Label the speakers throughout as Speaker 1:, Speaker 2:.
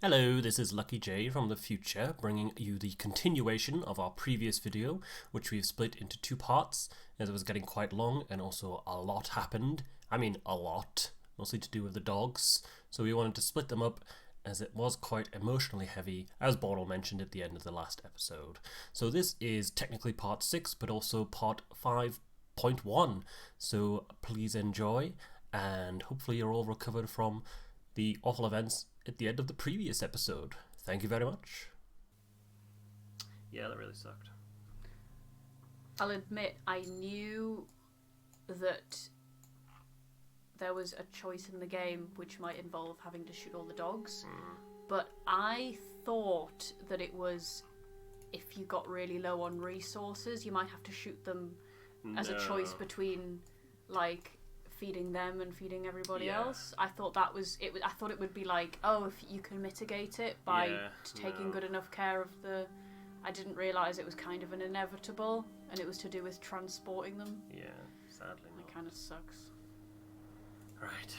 Speaker 1: Hello, this is Lucky J from the future, bringing you the continuation of our previous video, which we've split into two parts, as it was getting quite long, and also a lot happened. I mean, a lot, mostly to do with the dogs, so we wanted to split them up, as it was quite emotionally heavy, as Bortle mentioned at the end of the last episode. So this is technically part 6, but also part 5.1, so please enjoy, and hopefully you're all recovered from the awful events at the end of the previous episode. Thank you very much. Yeah, that really sucked.
Speaker 2: I'll admit, I knew that there was a choice in the game which might involve having to shoot all the dogs, but I thought that it was if you got really low on resources, you might have to shoot them as a choice between, like, feeding them and feeding everybody else. I thought that was it. I thought it would be like, oh, if you can mitigate it by taking good enough care of the. I didn't realise it was kind of an inevitable, and it was to do with transporting them.
Speaker 1: Yeah, sadly not.
Speaker 2: That kind of sucks.
Speaker 1: Right,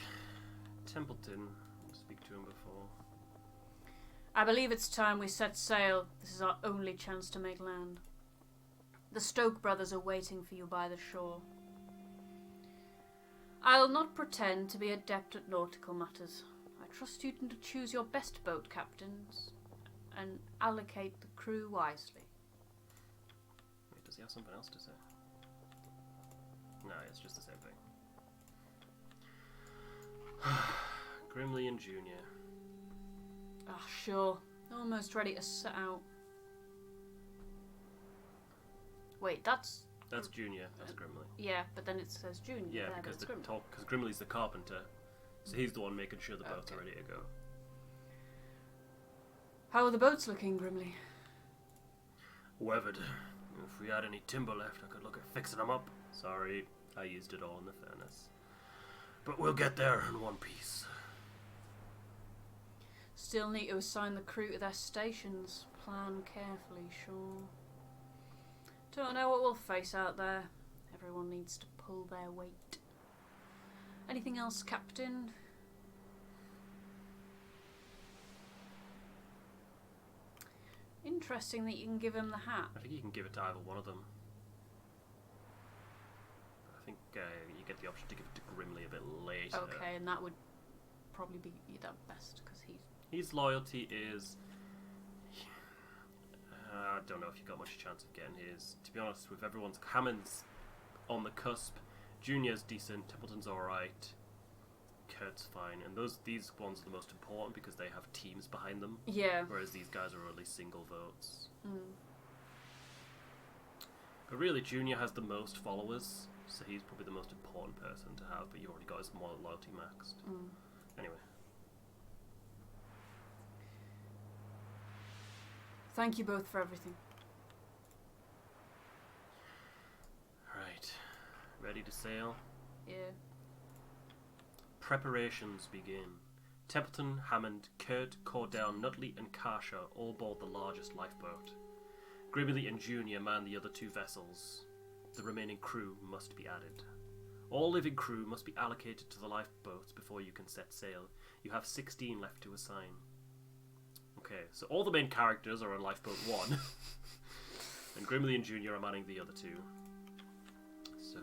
Speaker 1: Templeton. I'll speak to him before.
Speaker 2: I believe it's time we set sail. This is our only chance to make land. The Stoke brothers are waiting for you by the shore. I'll not pretend to be adept at nautical matters. I trust you to choose your best boat captains and allocate the crew wisely.
Speaker 1: Wait, does he have something else to say? No, it's just the same thing. Grimley and Junior.
Speaker 2: Ah, sure. Almost ready to set out. Wait, that's
Speaker 1: Junior. That's Grimley.
Speaker 2: Yeah, but then it says Junior.
Speaker 1: Yeah, because Grimley's the carpenter, so he's the one making sure the boats are ready to go.
Speaker 2: How are the boats looking, Grimley?
Speaker 1: Weathered. If we had any timber left, I could look at fixing them up. Sorry, I used it all in the furnace. But we'll get there in one piece.
Speaker 2: Still need to assign the crew to their stations. Plan carefully, sure. Don't know what we'll face out there. Everyone needs to pull their weight. Anything else, Captain? Interesting that you can give him the hat.
Speaker 1: I think you can give it to either one of them. I think you get the option to give it to Grimley a bit later.
Speaker 2: Okay, and that would probably be the best, because
Speaker 1: his loyalty is... I don't know if you got much chance of getting his. To be honest, with everyone's... Hammond's on the cusp. Junior's decent. Templeton's alright. Kurt's fine. And these ones are the most important because they have teams behind them.
Speaker 2: Yeah.
Speaker 1: Whereas these guys are only single votes.
Speaker 2: Mm.
Speaker 1: But really, Junior has the most followers. So he's probably the most important person to have. But you've already got his loyalty maxed.
Speaker 2: Mm.
Speaker 1: Anyway.
Speaker 2: Thank you both for everything.
Speaker 1: Right. Ready to sail?
Speaker 2: Yeah.
Speaker 1: Preparations begin. Templeton, Hammond, Kurt, Cordell, Nutley and Karsha all board the largest lifeboat. Grimley and Junior man the other two vessels. The remaining crew must be added. All living crew must be allocated to the lifeboats before you can set sail. You have 16 left to assign. Okay, so all the main characters are on Lifeboat 1, and Grimley and Junior are manning the other two. So,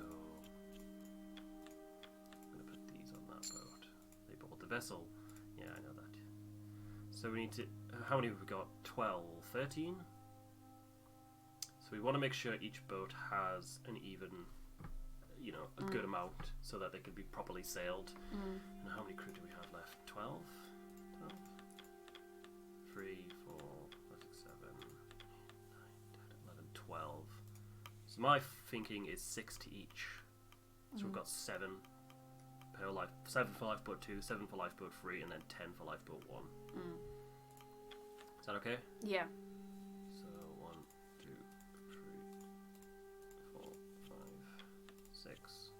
Speaker 1: I'm going to put these on that boat. They board the vessel. Yeah, I know that. So we need to... how many have we got? 12? 13? So we want to make sure each boat has an even, a good amount, so that they can be properly sailed. And how many crew do we have left? 12? 12? 3, 4, 5, 6, 7, 8, 9, 10, 11, 12. So my thinking is 6 to each. So we've got 7 per life, 7 for lifeboat 2, 7 for lifeboat 3, and then 10 for lifeboat 1. Is that okay?
Speaker 2: Yeah.
Speaker 1: So 1, 2, 3, 4, 5, 6.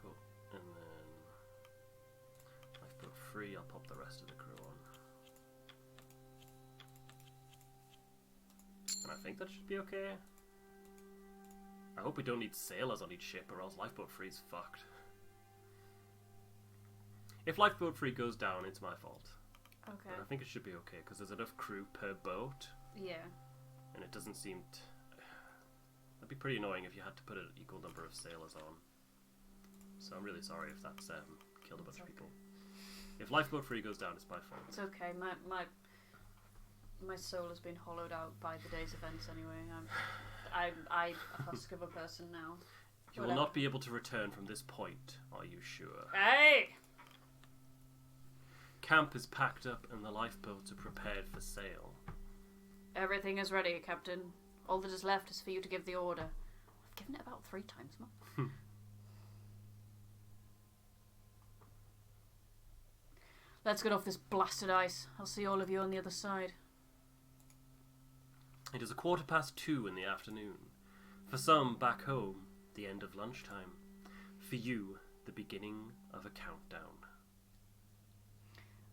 Speaker 1: Cool. And then lifeboat 3, I'll pop the rest of the crew on. And I think that should be okay. I hope we don't need sailors on each ship, or else lifeboat 3 is fucked. If Lifeboat 3 goes down, it's my fault.
Speaker 2: Okay.
Speaker 1: But I think it should be okay, because there's enough crew per boat,
Speaker 2: Yeah.
Speaker 1: and it doesn't seem... That'd be pretty annoying if you had to put an equal number of sailors on. So I'm really sorry if that's killed a bunch of people. If Lifeboat 3 goes down, it's my fault.
Speaker 2: It's okay. My soul has been hollowed out by the day's events anyway. I'm a husk of a person now.
Speaker 1: You will not be able to return from this point, are you sure?
Speaker 2: Hey!
Speaker 1: Camp is packed up and the lifeboats are prepared for sail.
Speaker 2: Everything is ready, Captain. All that is left is for you to give the order. I've given it about 3 times now. Let's get off this blasted ice. I'll see all of you on the other side.
Speaker 1: It is 2:15 in the afternoon. For some back home, the end of lunchtime. For you, the beginning of a countdown.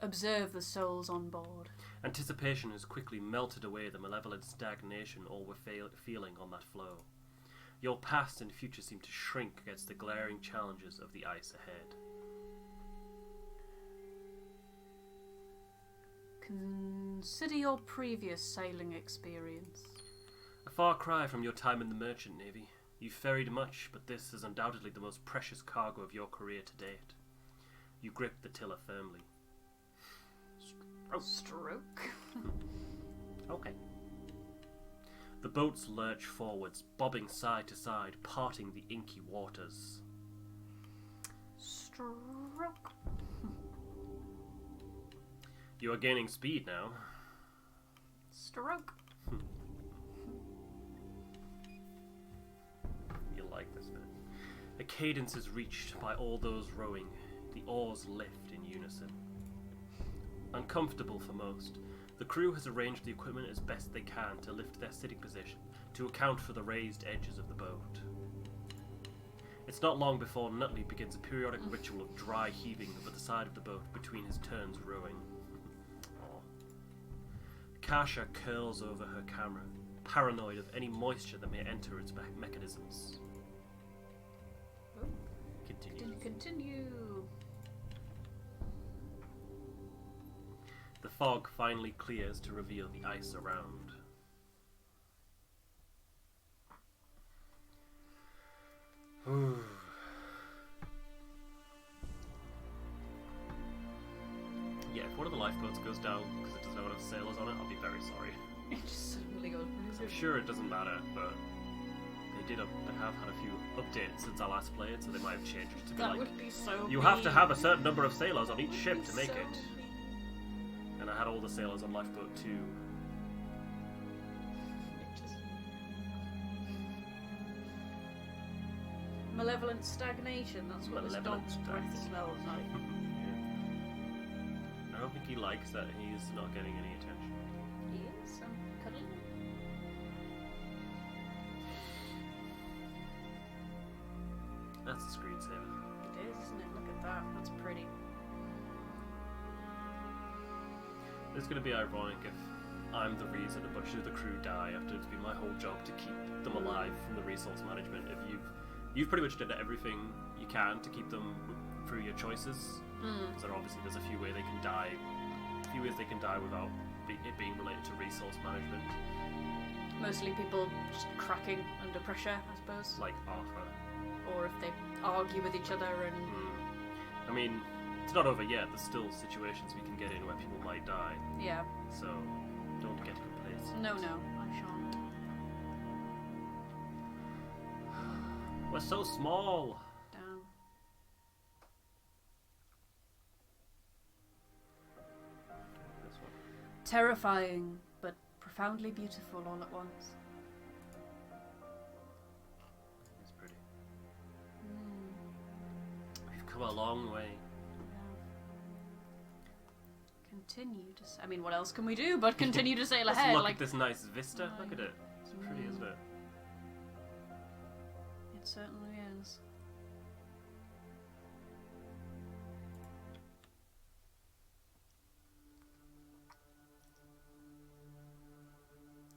Speaker 2: Observe the souls on board.
Speaker 1: Anticipation has quickly melted away the malevolent stagnation all were feeling on that floe. Your past and future seem to shrink against the glaring challenges of the ice ahead.
Speaker 2: Consider your previous sailing experience.
Speaker 1: A far cry from your time in the merchant navy. You ferried much, but this is undoubtedly the most precious cargo of your career to date. You grip the tiller firmly.
Speaker 2: Stroke.
Speaker 1: Okay. The boats lurch forwards, bobbing side to side, parting the inky waters.
Speaker 2: Stroke.
Speaker 1: You are gaining speed now.
Speaker 2: Stroke.
Speaker 1: You'll like this bit. A cadence is reached by all those rowing. The oars lift in unison. Uncomfortable for most, the crew has arranged the equipment as best they can to lift their sitting position to account for the raised edges of the boat. It's not long before Nutley begins a periodic ritual of dry heaving over the side of the boat between his turns rowing. Kasha curls over her camera, paranoid of any moisture that may enter its mechanisms.
Speaker 2: Continue.
Speaker 1: The fog finally clears to reveal the ice around. Yeah, if one of the lifeboats goes down because it doesn't have enough sailors on it, I'll be very sorry.
Speaker 2: It just suddenly goes.
Speaker 1: I'm sure it doesn't matter, but they have had a few updates since I last played, so they might have changed it to be
Speaker 2: That
Speaker 1: like,
Speaker 2: would be so
Speaker 1: you have to
Speaker 2: mean.
Speaker 1: have a certain number of sailors on each
Speaker 2: That
Speaker 1: ship
Speaker 2: would
Speaker 1: to
Speaker 2: be
Speaker 1: make
Speaker 2: so
Speaker 1: it.
Speaker 2: mean.
Speaker 1: And I had all the sailors on lifeboat 2.
Speaker 2: Malevolent stagnation, that's what
Speaker 1: Malevolent
Speaker 2: this dog's breath
Speaker 1: stagnation.
Speaker 2: smells like.
Speaker 1: I don't think he likes that he's not getting any attention.
Speaker 2: He is, cuddling.
Speaker 1: That's a screensaver.
Speaker 2: It is, isn't it? Look at that, that's pretty.
Speaker 1: It's going to be ironic if I'm the reason a bunch of the crew die after it's been my whole job to keep them alive from the resource management. If you've pretty much done everything you can to keep them through your choices. Because obviously there's a few ways they can die. Without it being related to resource management.
Speaker 2: Mostly people just cracking under pressure, I suppose.
Speaker 1: Like Arthur.
Speaker 2: Or if they argue with each other and...
Speaker 1: I mean, it's not over yet. There's still situations we can get in where people might die.
Speaker 2: Yeah.
Speaker 1: So, don't get complacent.
Speaker 2: No, I shan't.
Speaker 1: We're so small.
Speaker 2: Down.
Speaker 1: This one.
Speaker 2: Terrifying, but profoundly beautiful all at once.
Speaker 1: It's pretty. We've come a long way.
Speaker 2: Continue to... I mean, what else can we do but continue to sail
Speaker 1: Let's
Speaker 2: ahead?
Speaker 1: look
Speaker 2: Like,
Speaker 1: at this nice vista. Look at it. It's pretty, isn't it?
Speaker 2: it certainly is.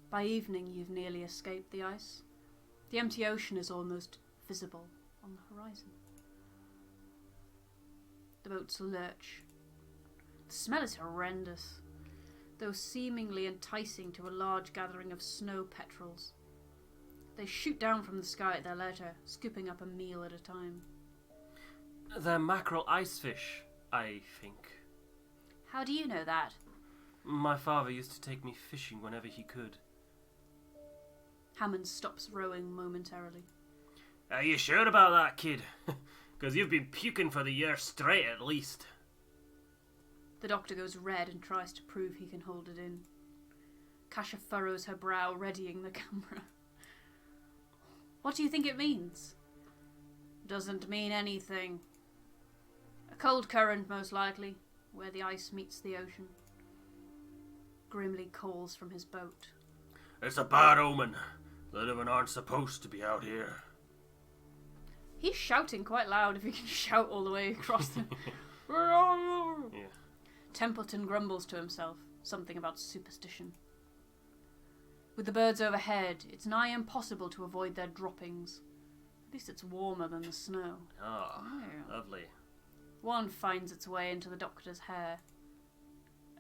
Speaker 2: By evening, you've nearly escaped the ice. The empty ocean is almost visible on the horizon. The boats lurch. The smell is horrendous, though seemingly enticing to a large gathering of snow petrels. They shoot down from the sky at their leisure, scooping up a meal at a time.
Speaker 1: They're mackerel icefish, I think.
Speaker 2: How do you know that?
Speaker 1: My father used to take me fishing whenever he could.
Speaker 2: Hammond stops rowing momentarily.
Speaker 1: Are you sure about that, kid? Because you've been puking for the year straight, at least.
Speaker 2: The doctor goes red and tries to prove he can hold it in. Kasha furrows her brow, readying the camera. What do you think it means? Doesn't mean anything. A cold current, most likely, where the ice meets the ocean. Grimly calls from his boat.
Speaker 1: It's a bad omen. The living aren't supposed to be out here.
Speaker 2: He's shouting quite loud if he can shout all the way across the... Yeah. Templeton grumbles to himself, something about superstition. With the birds overhead, it's nigh impossible to avoid their droppings. At least it's warmer than the snow.
Speaker 1: Oh, lovely.
Speaker 2: One finds its way into the doctor's hair.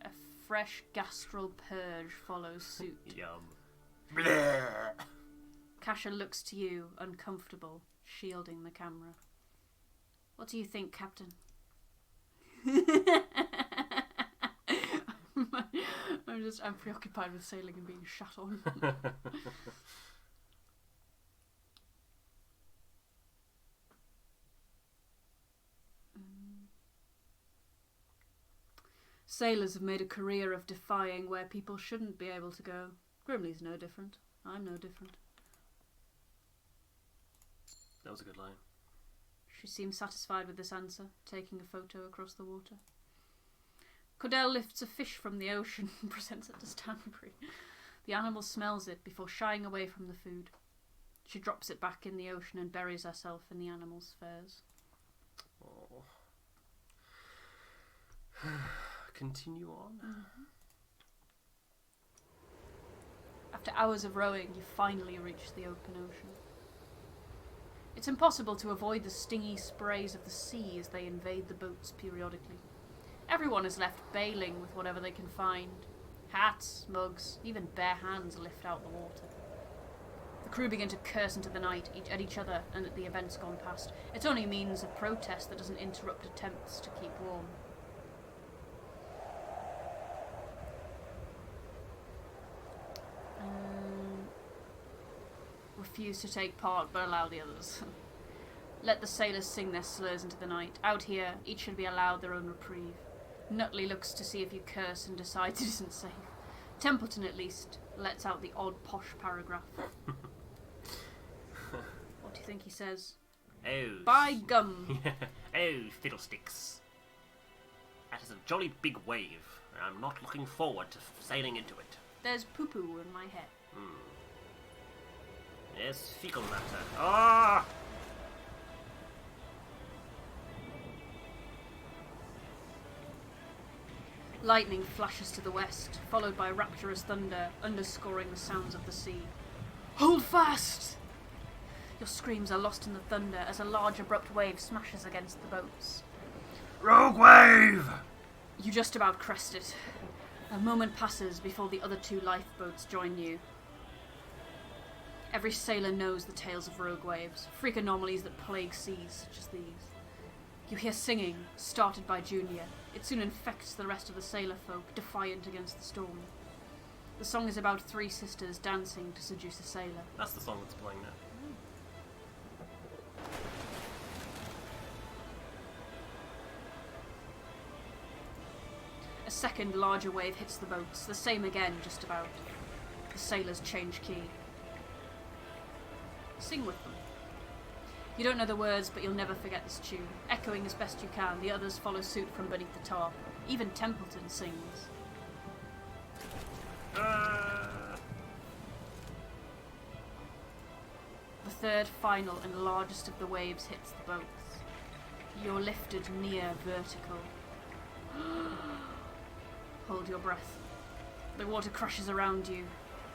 Speaker 2: A fresh gastral purge follows suit.
Speaker 1: Yum.
Speaker 2: Kasha looks to you, uncomfortable, shielding the camera. What do you think, Captain? I'm preoccupied with sailing and being shat on. Sailors have made a career of defying where people shouldn't be able to go. Grimley's no different. I'm no different.
Speaker 1: That was a good line.
Speaker 2: She seems satisfied with this answer, taking a photo across the water. Cordell lifts a fish from the ocean and presents it to Stanbury. The animal smells it before shying away from the food. She drops it back in the ocean and buries herself in the animal's furs.
Speaker 1: Oh. Continue on.
Speaker 2: Mm-hmm. After hours of rowing, you finally reach the open ocean. It's impossible to avoid the stingy sprays of the sea as they invade the boats periodically. Everyone is left bailing with whatever they can find. Hats, mugs, even bare hands lift out the water. The crew begin to curse into the night, at each other and at the events gone past. It's only a means of protest that doesn't interrupt attempts to keep warm. Refuse to take part, but allow the others. Let the sailors sing their slurs into the night. Out here, each should be allowed their own reprieve. Nutley looks to see if you curse and decides it isn't safe. Templeton, at least, lets out the odd posh paragraph. What do you think he says?
Speaker 1: Oh.
Speaker 2: By gum!
Speaker 1: Oh, fiddlesticks. That is a jolly big wave, and I'm not looking forward to sailing into it.
Speaker 2: There's poo-poo in my hair.
Speaker 1: Yes, fecal matter. Ah!
Speaker 2: Lightning flashes to the west, followed by rapturous thunder, underscoring the sounds of the sea. Hold fast! Your screams are lost in the thunder as a large abrupt wave smashes against the boats.
Speaker 1: Rogue wave!
Speaker 2: You just about crest it. A moment passes before the other two lifeboats join you. Every sailor knows the tales of rogue waves, freak anomalies that plague seas such as these. You hear singing, started by Junior. It soon infects the rest of the sailor folk, defiant against the storm. The song is about three sisters dancing to seduce a sailor.
Speaker 1: That's the song that's playing now.
Speaker 2: A second larger wave hits the boats, the same again, just about. The sailors change key. Sing with them. You don't know the words, but you'll never forget this tune. Echoing as best you can, the others follow suit from beneath the top. Even Templeton sings. The third, final, and largest of the waves hits the boats. You're lifted near vertical. Hold your breath. The water crashes around you.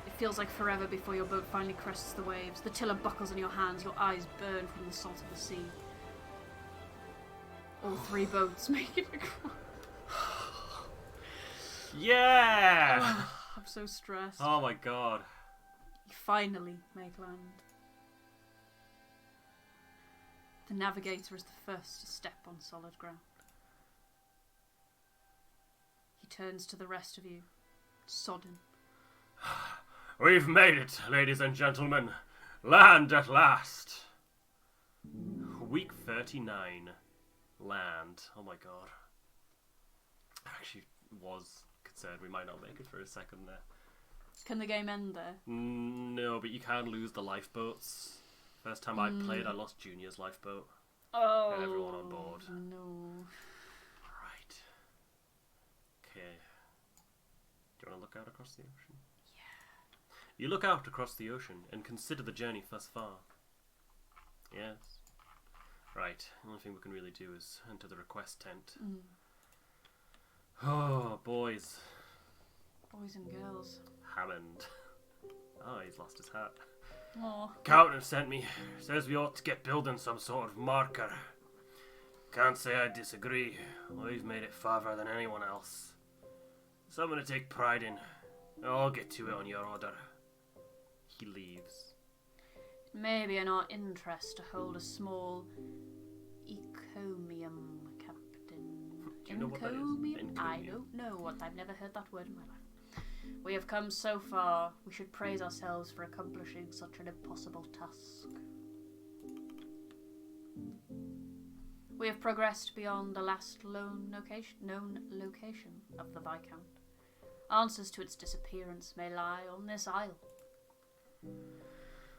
Speaker 2: It feels like forever before your boat finally crests the waves. The tiller buckles in your hands, your eyes burn from the salt of the sea. All 3 boats make it across.
Speaker 1: Yeah!
Speaker 2: Oh, I'm so stressed.
Speaker 1: Oh my god.
Speaker 2: You finally make land. The navigator is the first to step on solid ground. He turns to the rest of you, sodden.
Speaker 1: We've made it, ladies and gentlemen. Land at last. Week 39. Land. Oh my god. I actually was concerned we might not make it for a second there.
Speaker 2: Can the game end there?
Speaker 1: No, but you can lose the lifeboats. First time I played, I lost Junior's lifeboat.
Speaker 2: Oh,
Speaker 1: Got everyone on board.
Speaker 2: No.
Speaker 1: Right. Okay. Do you want to look out across the ocean?
Speaker 2: Yeah.
Speaker 1: You look out across the ocean and consider the journey thus far. Yes. Right. The only thing we can really do is enter the request tent. Oh, boys.
Speaker 2: Boys and girls.
Speaker 1: Hammond. Oh, he's lost his hat.
Speaker 2: Oh.
Speaker 1: Captain sent me. Says we ought to get building some sort of marker. Can't say I disagree. We've made it farther than anyone else. Something to take pride in. I'll get to it on your order. He leaves.
Speaker 2: Maybe in our interest to hold a small Encomium, Captain.
Speaker 1: Do you know what that is?
Speaker 2: Encomium? I
Speaker 1: Encomium.
Speaker 2: don't know what. I've never heard that word in my life. We have come so far. We should praise ourselves for accomplishing such an impossible task. We have progressed beyond the last known location of the Viscount. Answers to its disappearance may lie on this isle.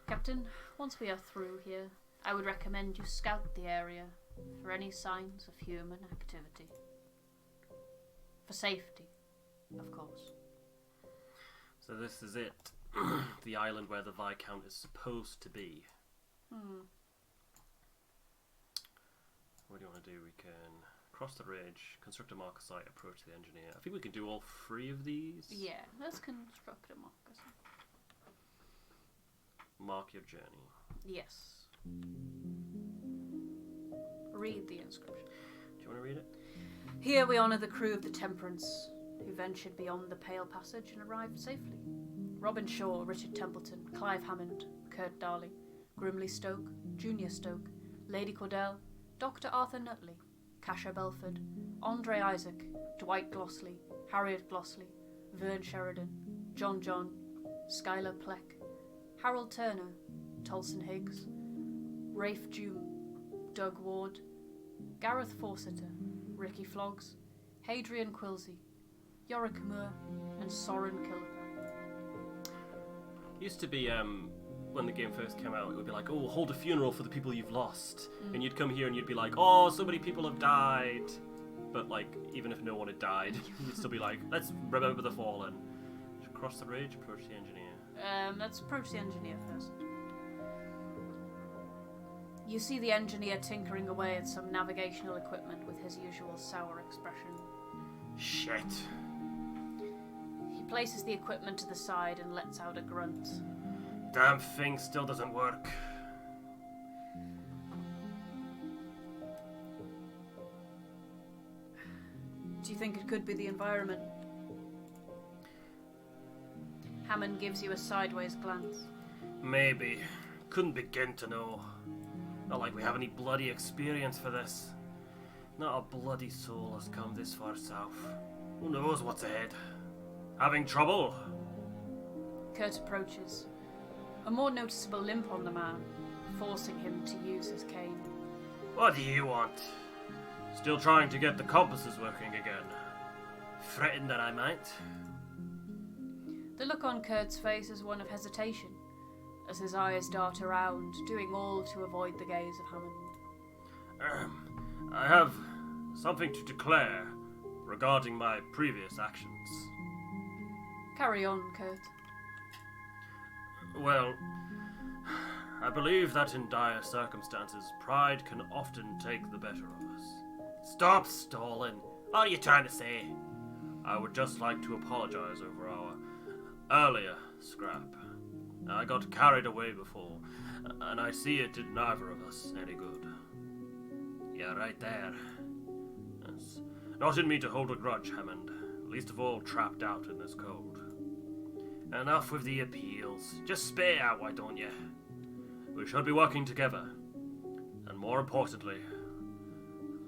Speaker 2: Captain, once we are through here, I would recommend you scout the area for any signs of human activity. For safety, of course.
Speaker 1: So this is it. The island where the Viscount is supposed to be. What do you want to do? We can cross the ridge, construct a marker site, approach the engineer. I think we can do all 3 of these.
Speaker 2: Yeah, let's construct a marker site.
Speaker 1: Mark your journey.
Speaker 2: Yes. Read the inscription.
Speaker 1: Do you want to read it?
Speaker 2: Here we honour the crew of the Temperance, who ventured beyond the Pale Passage and arrived safely. Robin Shaw, Richard Templeton, Clive Hammond, Kurt Darley, Grimley Stoke, Junior Stoke, Lady Cordell, Dr. Arthur Nutley, Casher Belford, Andre Isaac, Dwight Glossley, Harriet Glossley, Vern Sheridan, John, Schuyler Pleck, Harold Turner, Tolson Higgs, Rafe Dume, Doug Ward, Gareth Fawcetter, Ricky Flogs, Hadrian Quilsey, Yorick Moore, and Soren Killiper.
Speaker 1: Used to be, when the game first came out, it would be like, oh, hold a funeral for the people you've lost. And you'd come here and you'd be like, oh, so many people have died. But, like, even if no one had died, you'd still be like, let's remember the fallen. Cross the ridge, approach the engineer.
Speaker 2: Let's approach the engineer first. You see the engineer tinkering away at some navigational equipment with his usual sour expression.
Speaker 1: Shit.
Speaker 2: He places the equipment to the side and lets out a grunt.
Speaker 1: Damn thing still doesn't work.
Speaker 2: Do you think it could be the environment? Hammond gives you a sideways glance.
Speaker 1: Maybe. Couldn't begin to know. Not like we have any bloody experience for this. Not a bloody soul has come this far south. Who knows what's ahead? Having trouble?
Speaker 2: Kurt approaches. A more noticeable limp on the man, forcing him to use his cane.
Speaker 1: What do you want? Still trying to get the compasses working again. Fretting that I might?
Speaker 2: The look on Kurt's face is one of hesitation, as his eyes dart around, doing all to avoid the gaze of Hammond.
Speaker 1: I have something to declare regarding my previous actions.
Speaker 2: Carry on, Kurt.
Speaker 1: Well, I believe that in dire circumstances, pride can often take the better of us. Stop stalling. What are you trying to say? I would just like to apologize over our earlier scrap. I got carried away before, and I see it did neither of us any good. Yeah, right there. Not in me to hold a grudge, Hammond. Least of all trapped out in this cold. Enough with the appeals. Just spare out, why don't you? We should be working together. And more importantly,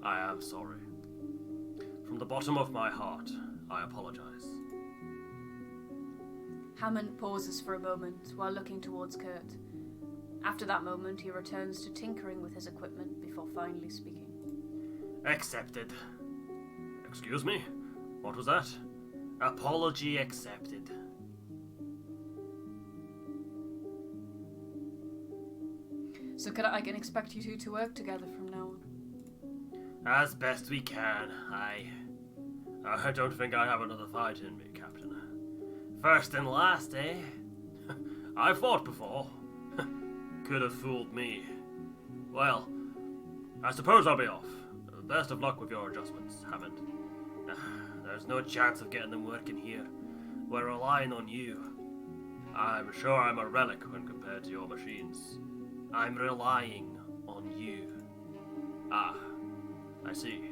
Speaker 1: I am sorry. From the bottom of my heart, I apologize.
Speaker 2: Hammond pauses for a moment while looking towards Kurt. After that moment, he returns to tinkering with his equipment before finally speaking.
Speaker 1: Accepted. Excuse me? What was that? Apology accepted.
Speaker 2: So I can expect you two to work together from now on?
Speaker 1: As best we can. I don't think I have another fight in me, Captain. First and last, eh? I fought before. Could have fooled me. Well, I suppose I'll be off. Best of luck with your adjustments, Hammond. There's no chance of getting them working here. We're relying on you. I'm sure I'm a relic when compared to your machines. I'm relying on you. Ah, I see.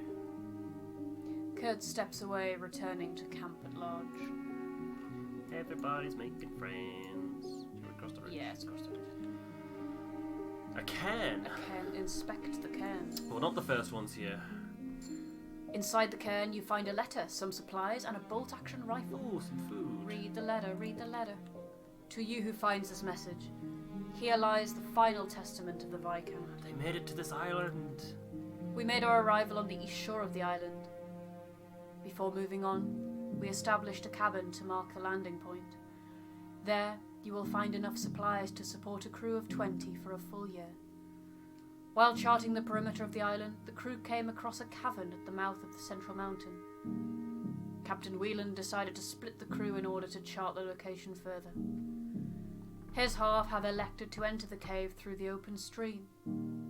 Speaker 2: Kurt steps away, returning to camp at large.
Speaker 1: Everybody's making friends. Should we cross the ridge?
Speaker 2: Yes, cross the ridge.
Speaker 1: A cairn?
Speaker 2: A cairn. Inspect the cairn.
Speaker 1: Well, not the first ones here.
Speaker 2: Inside the cairn, you find a letter, some supplies, and a bolt-action rifle.
Speaker 1: Ooh, some food.
Speaker 2: Read the letter, read the letter. To you who finds this message, here lies the final testament of the Viscount.
Speaker 1: They made it to this island.
Speaker 2: We made our arrival on the east shore of the island. Before moving on, we established a cabin to mark the landing point. There, you will find enough supplies to support a crew of 20 for a full year. While charting the perimeter of the island, the crew came across a cavern at the mouth of the central mountain. Captain Whelan decided to split the crew in order to chart the location further. His half have elected to enter the cave through the open stream,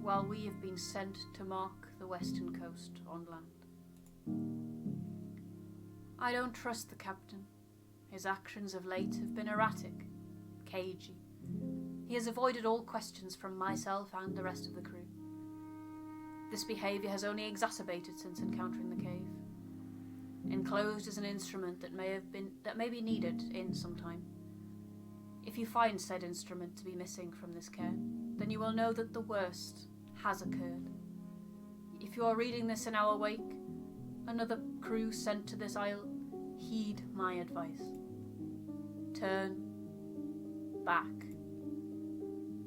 Speaker 2: while we have been sent to mark the western coast on land. I don't trust the captain. His actions of late have been erratic, cagey. He has avoided all questions from myself and the rest of the crew. This behaviour has only exacerbated since encountering the cave. Enclosed is an instrument that may be needed in some time. If you find said instrument to be missing from this cairn, then you will know that the worst has occurred. If you are reading this in our wake, another crew sent to this isle, heed my advice. Turn back.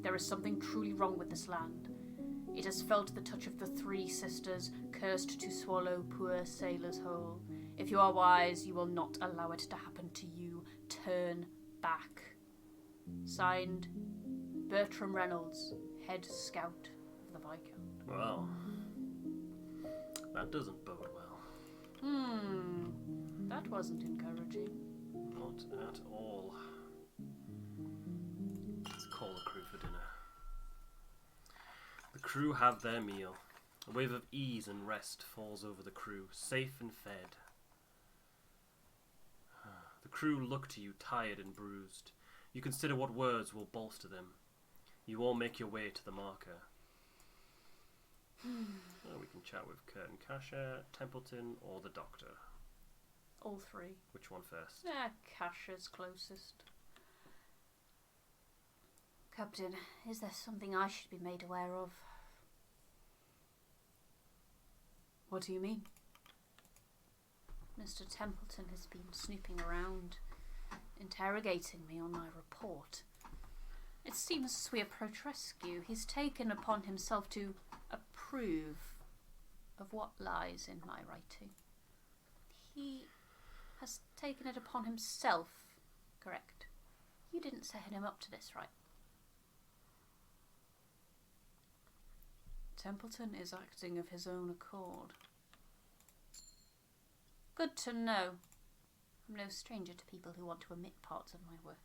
Speaker 2: There is something truly wrong with this land. It has felt the touch of the three sisters, cursed to swallow poor sailors whole. If you are wise, you will not allow it to happen to you. Turn back. Signed, Bertram Reynolds, head scout of the Viscount.
Speaker 1: Well, that doesn't bode well.
Speaker 2: That wasn't encouraging.
Speaker 1: Not at all. Let's call the crew for dinner. The crew have their meal. A wave of ease and rest falls over the crew, safe and fed. The crew look to you tired and bruised. You consider what words will bolster them. You all make your way to the marker. We can chat with Kurt and Kasha, Templeton, or the doctor.
Speaker 2: All three.
Speaker 1: Which one first?
Speaker 2: Kasha's closest. Captain, is there something I should be made aware of? What do you mean? Mr. Templeton has been snooping around, interrogating me on my report. It seems as we approach rescue, he's taken upon himself to approve of what lies in my writing. He has taken it upon himself, correct? You didn't set him up to this, right? Templeton is acting of his own accord. Good to know. I'm no stranger to people who want to omit parts of my work.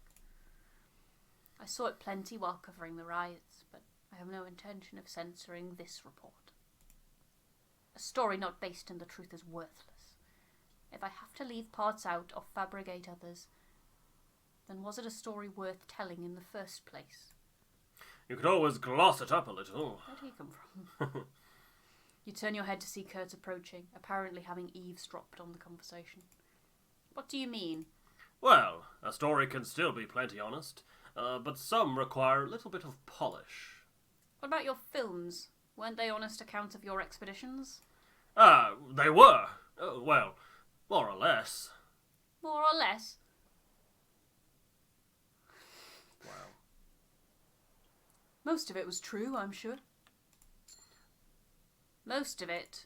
Speaker 2: I saw it plenty while covering the riots, but I have no intention of censoring this report. A story not based in the truth is worthless. If I have to leave parts out or fabricate others, then was it a story worth telling in the first place?
Speaker 1: You could always gloss it up a little.
Speaker 2: Where did he come from? You turn your head to see Kurt approaching, apparently having eavesdropped on the conversation. What do you mean?
Speaker 1: Well, a story can still be plenty honest, but some require a little bit of polish.
Speaker 2: What about your films? Weren't they honest accounts of your expeditions?
Speaker 1: They were. Well, more or less.
Speaker 2: More or less?
Speaker 1: Wow.
Speaker 2: Most of it was true, I'm sure. Most of it.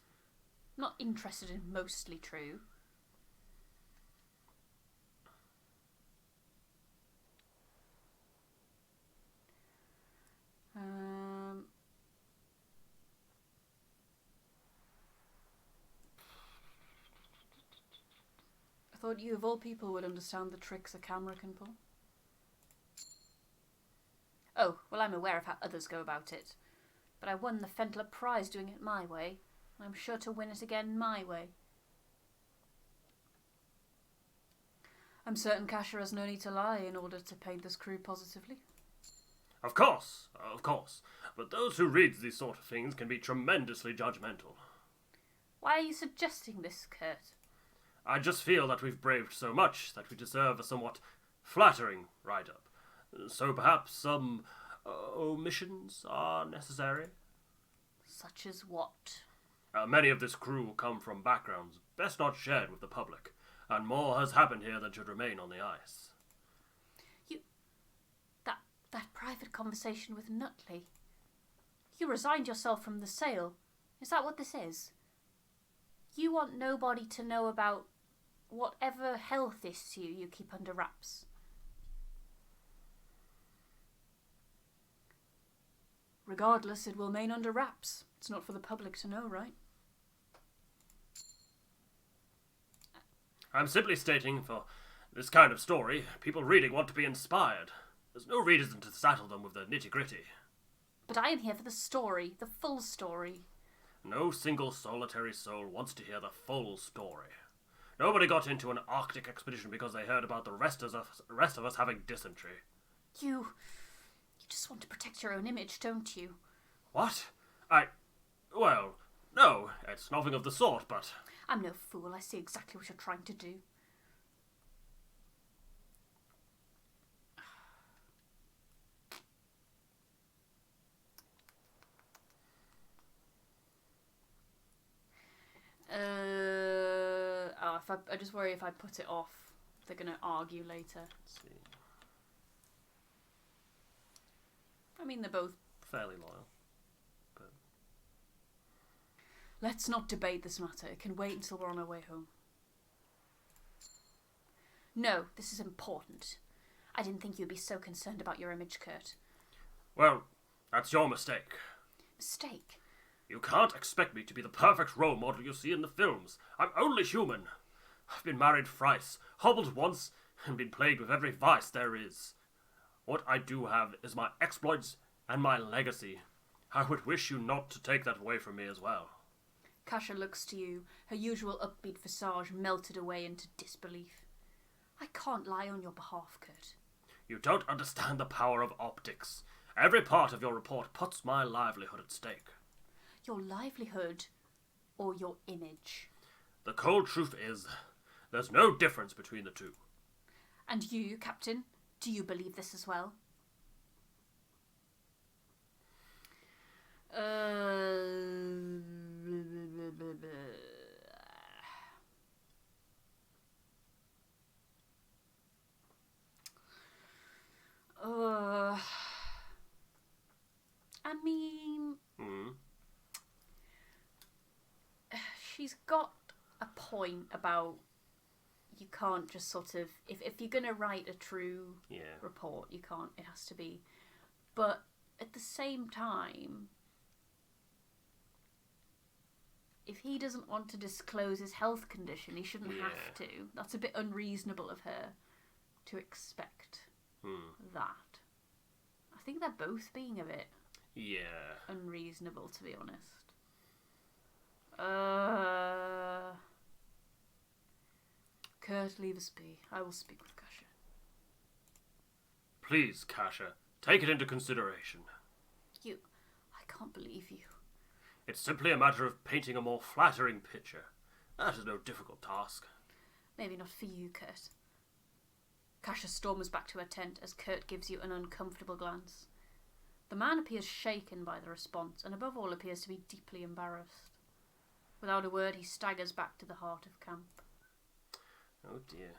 Speaker 2: Not interested in mostly true. I thought you of all people would understand the tricks a camera can pull. Oh, well, I'm aware of how others go about it. But I won the Fentler Prize doing it my way. And I'm sure to win it again my way. I'm certain Kasha has no need to lie in order to paint this crew positively.
Speaker 1: Of course. But those who read these sort of things can be tremendously judgmental.
Speaker 2: Why are you suggesting this, Kurt?
Speaker 1: I just feel that we've braved so much that we deserve a somewhat flattering write-up. So perhaps some omissions are necessary?
Speaker 2: Such as what?
Speaker 1: Many of this crew come from backgrounds best not shared with the public, and more has happened here than should remain on the ice.
Speaker 2: That private conversation with Nutley. You resigned yourself from the sale. Is that what this is? You want nobody to know about whatever health issue you keep under wraps. Regardless, it will remain under wraps. It's not for the public to know, right?
Speaker 1: I'm simply stating, for this kind of story, people reading want to be inspired. There's no reason to saddle them with the nitty-gritty.
Speaker 2: But I am here for the story, the full story.
Speaker 1: No single solitary soul wants to hear the full story. Nobody got into an Arctic expedition because they heard about the rest of us having dysentery.
Speaker 2: You just want to protect your own image, don't you?
Speaker 1: What? Well, no, it's nothing of the sort, but...
Speaker 2: I'm no fool. I see exactly what you're trying to do. I just worry if I put it off, they're going to argue later.
Speaker 1: Let's see.
Speaker 2: I mean, they're both
Speaker 1: fairly loyal, but...
Speaker 2: Let's not debate this matter. It can wait until we're on our way home. No, this is important. I didn't think you'd be so concerned about your image, Kurt.
Speaker 1: Well, that's your mistake.
Speaker 2: Mistake?
Speaker 1: You can't expect me to be the perfect role model you see in the films. I'm only human. I've been married thrice, hobbled once, and been plagued with every vice there is. What I do have is my exploits and my legacy. I would wish you not to take that away from me as well.
Speaker 2: Kasha looks to you, her usual upbeat visage melted away into disbelief. I can't lie on your behalf, Kurt.
Speaker 1: You don't understand the power of optics. Every part of your report puts my livelihood at stake.
Speaker 2: Your livelihood or your image?
Speaker 1: The cold truth is, there's no difference between the two.
Speaker 2: And you, Captain, do you believe this as well? I mean... She's got a point about you can't just sort of... If you're going to write a true report, you can't... It has to be... But at the same time, if he doesn't want to disclose his health condition, he shouldn't have to. That's a bit unreasonable of her to expect that. I think they're both being a bit unreasonable, to be honest. Kurt, leave us be. I will speak with Kasha.
Speaker 1: Please, Kasha, take it into consideration.
Speaker 2: I can't believe you.
Speaker 1: It's simply a matter of painting a more flattering picture. That is no difficult task.
Speaker 2: Maybe not for you, Kurt. Kasha storms back to her tent as Kurt gives you an uncomfortable glance. The man appears shaken by the response, and above all appears to be deeply embarrassed. Without a word, he staggers back to the heart of camp.
Speaker 1: Oh dear.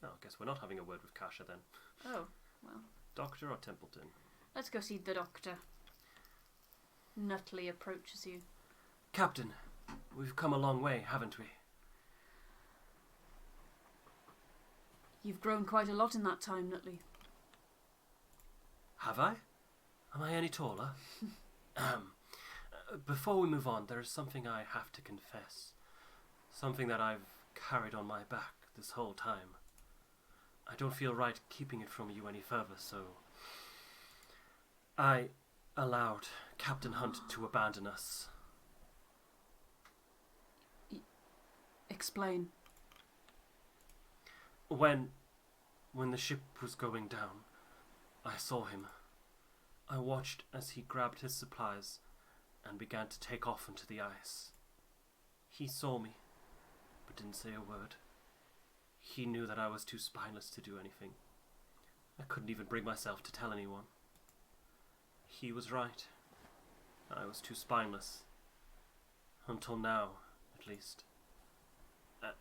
Speaker 1: Oh, I guess we're not having a word with Kasha then.
Speaker 2: Oh, well.
Speaker 1: Doctor or Templeton?
Speaker 2: Let's go see the doctor. Nutley approaches you.
Speaker 1: Captain, we've come a long way, haven't we?
Speaker 2: You've grown quite a lot in that time, Nutley.
Speaker 1: Have I? Am I any taller? Before we move on, there is something I have to confess. Something that I've carried on my back this whole time. I don't feel right keeping it from you any further, so... I allowed Captain Hunt to abandon us.
Speaker 2: Explain.
Speaker 1: When the ship was going down, I saw him. I watched as he grabbed his supplies and began to take off into the ice. He saw me, but didn't say a word. He knew that I was too spineless to do anything. I couldn't even bring myself to tell anyone. He was right. I was too spineless. Until now, at least.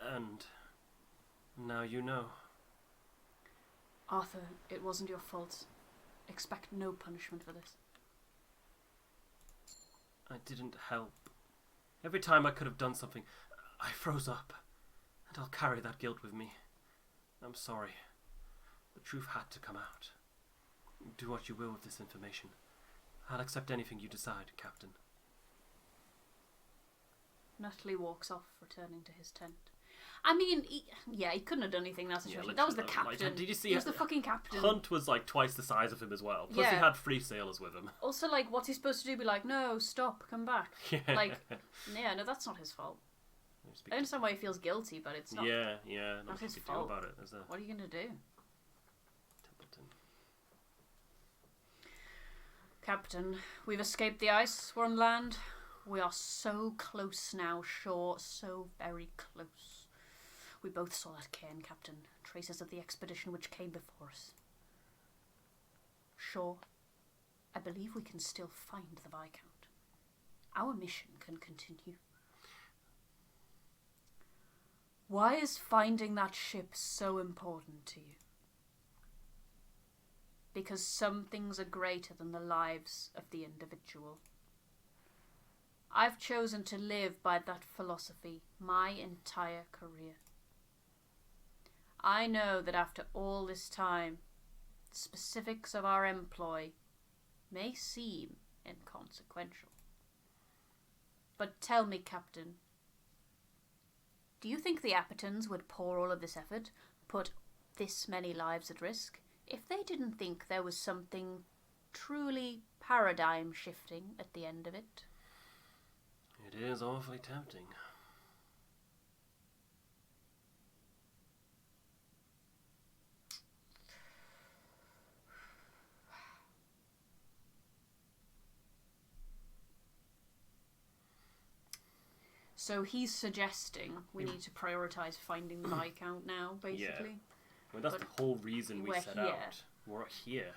Speaker 1: And now you know.
Speaker 2: Arthur, it wasn't your fault. Expect no punishment for this.
Speaker 1: I didn't help. Every time I could have done something, I froze up. And I'll carry that guilt with me. I'm sorry. The truth had to come out. Do what you will with this information. I'll accept anything you decide, Captain.
Speaker 2: Nutley walks off, returning to his tent. I mean, he couldn't have done anything in that situation.
Speaker 1: Yeah,
Speaker 2: that was the captain.
Speaker 1: Like, did you see
Speaker 2: he was the fucking captain.
Speaker 1: Hunt was like twice the size of him as well. Plus he had 3 sailors with him.
Speaker 2: Also, like, what's he supposed to do? Be like, no, stop, come back.
Speaker 1: Yeah.
Speaker 2: Like, yeah, no, that's not his fault. I understand why he feels guilty, but it's not.
Speaker 1: Yeah,
Speaker 2: not his
Speaker 1: fault.
Speaker 2: fault.
Speaker 1: About it, is there?
Speaker 2: What are you gonna do,
Speaker 1: Templeton.
Speaker 2: Captain? We've escaped the ice. We're on land. We are so close now, sure, so very close. We both saw that cairn, Captain. Traces of the expedition which came before us. Sure, I believe we can still find the Viscount. Our mission can continue. Why is finding that ship so important to you? Because some things are greater than the lives of the individual. I've chosen to live by that philosophy my entire career. I know that after all this time, the specifics of our employ may seem inconsequential. But tell me, Captain, do you think the Apatons would pour all of this effort, put this many lives at risk, if they didn't think there was something truly paradigm-shifting at the end of it?
Speaker 1: It is awfully tempting.
Speaker 2: So he's suggesting we need to prioritise finding the Viscount now, basically.
Speaker 1: Yeah. I mean, that's the whole reason we set out. We're here.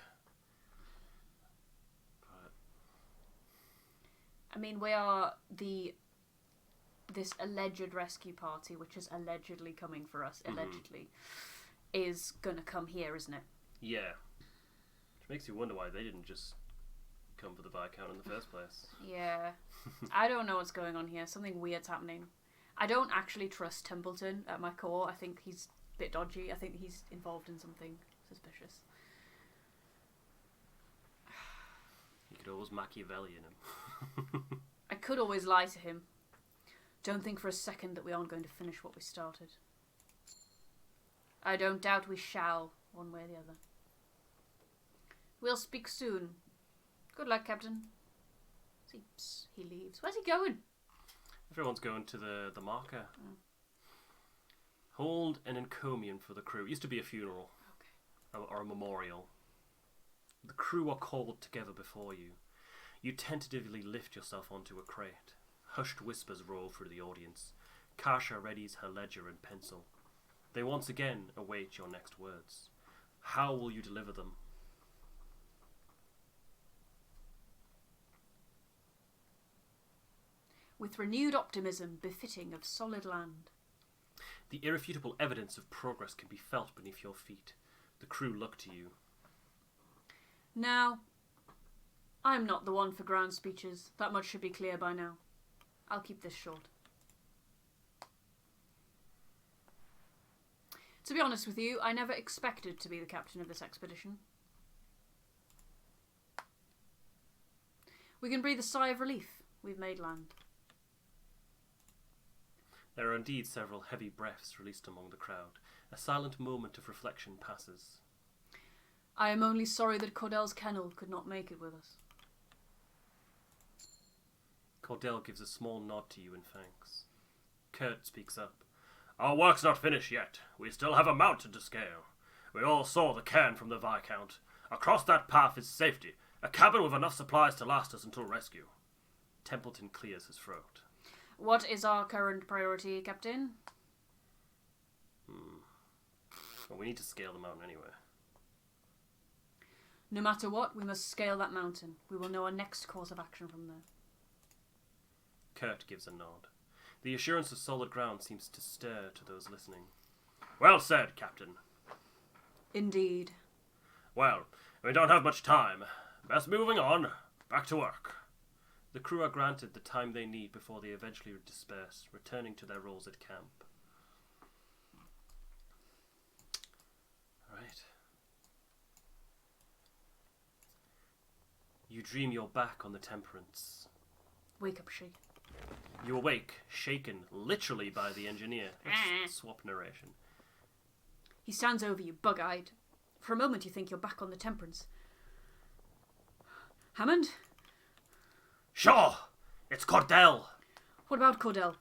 Speaker 1: But...
Speaker 2: I mean, we are this alleged rescue party, which is allegedly coming for us, allegedly, is gonna come here, isn't it?
Speaker 1: Yeah. Which makes you wonder why they didn't just come for the Viscount in the first place.
Speaker 2: Yeah. I don't know what's going on here. Something weird's happening. I don't actually trust Templeton at my core. I think he's a bit dodgy. I think he's involved in something suspicious.
Speaker 1: You could always Machiavellian him.
Speaker 2: I could always lie to him. Don't think for a second that we aren't going to finish what we started. I don't doubt we shall, one way or the other. We'll speak soon. Good luck, Captain. He leaves. Where's he going?
Speaker 1: Everyone's going to the marker. Hold an encomium for the crew. It used to be a funeral.
Speaker 2: Okay.
Speaker 1: Or a memorial. The crew are called together before you. You tentatively lift yourself onto a crate. Hushed whispers roll through the audience. Karsha readies her ledger and pencil. They once again await your next words. How will you deliver them?
Speaker 2: With renewed optimism befitting of solid land.
Speaker 1: The irrefutable evidence of progress can be felt beneath your feet. The crew look to you.
Speaker 2: Now, I'm not the one for grand speeches. That much should be clear by now. I'll keep this short. To be honest with you, I never expected to be the captain of this expedition. We can breathe a sigh of relief. We've made land.
Speaker 1: There are indeed several heavy breaths released among the crowd. A silent moment of reflection passes.
Speaker 2: I am only sorry that Cordell's kennel could not make it with us.
Speaker 1: Cordell gives a small nod to you in thanks. Kurt speaks up. Our work's not finished yet. We still have a mountain to scale. We all saw the cairn from the Viscount. Across that path is safety. A cabin with enough supplies to last us until rescue. Templeton clears his throat.
Speaker 2: What is our current priority, Captain?
Speaker 1: Well, we need to scale the mountain anyway.
Speaker 2: No matter what, we must scale that mountain. We will know our next course of action from there.
Speaker 1: Kurt gives a nod. The assurance of solid ground seems to stir to those listening. Well said, Captain.
Speaker 2: Indeed.
Speaker 1: Well, we don't have much time. Best moving on. Back to work. The crew are granted the time they need before they eventually disperse, returning to their roles at camp. Right. You dream you're back on the Temperance.
Speaker 2: Wake up, she.
Speaker 1: You awake, shaken literally by the engineer. Let's swap narration.
Speaker 2: He stands over you, bug-eyed. For a moment you think you're back on the Temperance. Hammond?
Speaker 1: Sure! It's Cordell!
Speaker 2: What about Cordell?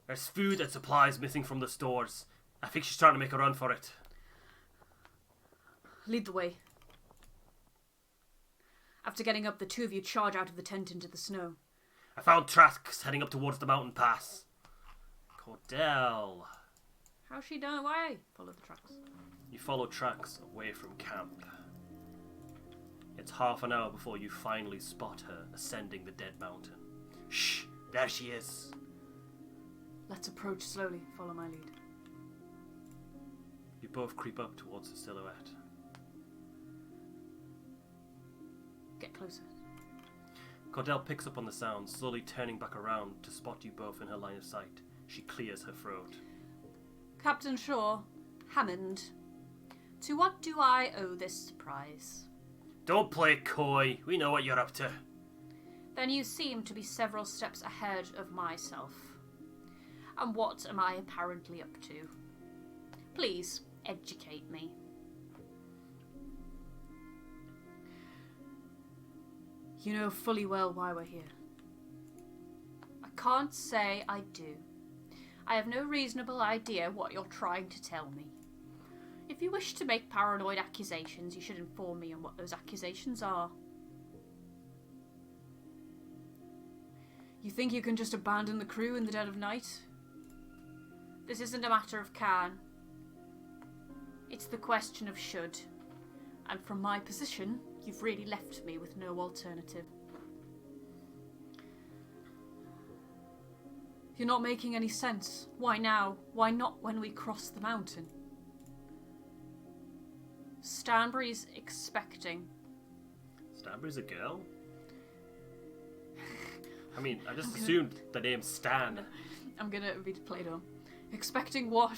Speaker 1: There's food and supplies missing from the stores. I think she's trying to make a run for it.
Speaker 2: Lead the way. After getting up, the two of you charge out of the tent into the snow.
Speaker 1: I found tracks heading up towards the mountain pass. Cordell.
Speaker 2: How's she done away? Follow the tracks.
Speaker 1: You follow tracks away from camp. It's half an hour before you finally spot her ascending the dead mountain. Shh! There she is.
Speaker 2: Let's approach slowly. Follow my lead.
Speaker 1: You both creep up towards the silhouette.
Speaker 2: Get closer.
Speaker 1: Cordell picks up on the sound, slowly turning back around to spot you both in her line of sight. She clears her throat.
Speaker 2: Captain Shaw, Hammond, to what do I owe this surprise?
Speaker 1: Don't play coy. We know what you're up to.
Speaker 2: Then you seem to be several steps ahead of myself. And what am I apparently up to? Please, educate me. You know fully well why we're here. I can't say I do. I have no reasonable idea what you're trying to tell me. If you wish to make paranoid accusations, you should inform me on what those accusations are. You think you can just abandon the crew in the dead of night? This isn't a matter of can. It's the question of should. And from my position, you've really left me with no alternative. You're not making any sense. Why now? Why not when we cross the mountain? Stanbury's expecting.
Speaker 1: Stanbury's a girl? I mean, I just assumed the name Stan.
Speaker 2: I'm gonna read Play-Doh. Expecting what?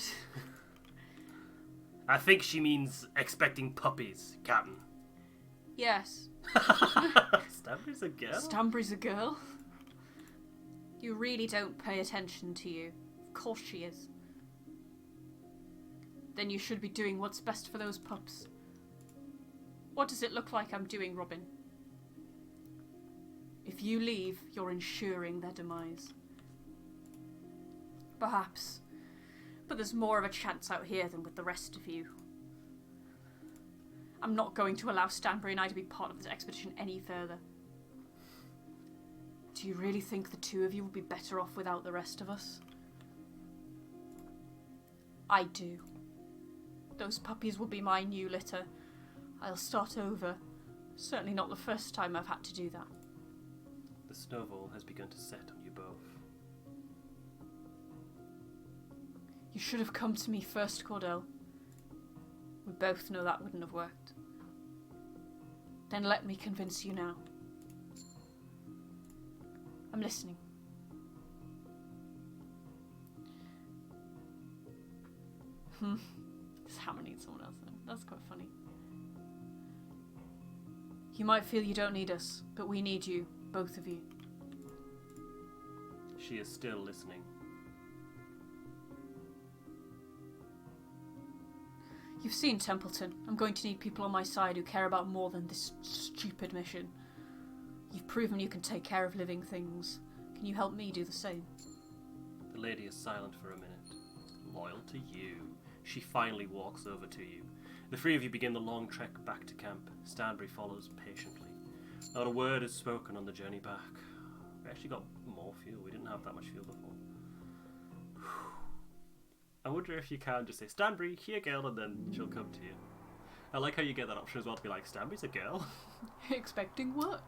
Speaker 1: I think she means expecting puppies, Captain.
Speaker 2: Yes.
Speaker 1: Stanbury's a girl?
Speaker 2: Stanbury's a girl? You really don't pay attention to you. Of course she is. Then you should be doing what's best for those pups. What does it look like I'm doing, Robin? If you leave, you're ensuring their demise. Perhaps. But there's more of a chance out here than with the rest of you. I'm not going to allow Stanbury and I to be part of this expedition any further. Do you really think the two of you would be better off without the rest of us? I do. Those puppies will be my new litter. I'll start over. Certainly not the first time I've had to do that.
Speaker 1: The snowball has begun to set on you both.
Speaker 2: You should have come to me first, Cordell. We both know that wouldn't have worked. Then let me convince you now. I'm listening. This hammer needs someone else then. That's quite funny. You might feel you don't need us, but we need you, both of you.
Speaker 1: She is still listening.
Speaker 2: You've seen Templeton. I'm going to need people on my side who care about more than this stupid mission. You've proven you can take care of living things. Can you help me do the same?
Speaker 1: The lady is silent for a minute. Loyal to you. She finally walks over to you. The three of you begin the long trek back to camp. Stanbury follows patiently. Not a word is spoken on the journey back. We actually got more fuel. We didn't have that much fuel before. I wonder if you can just say, Stanbury, here girl, and then she'll come to you. I like how you get that option as well to be like, Stanbury's a girl.
Speaker 2: Expecting what?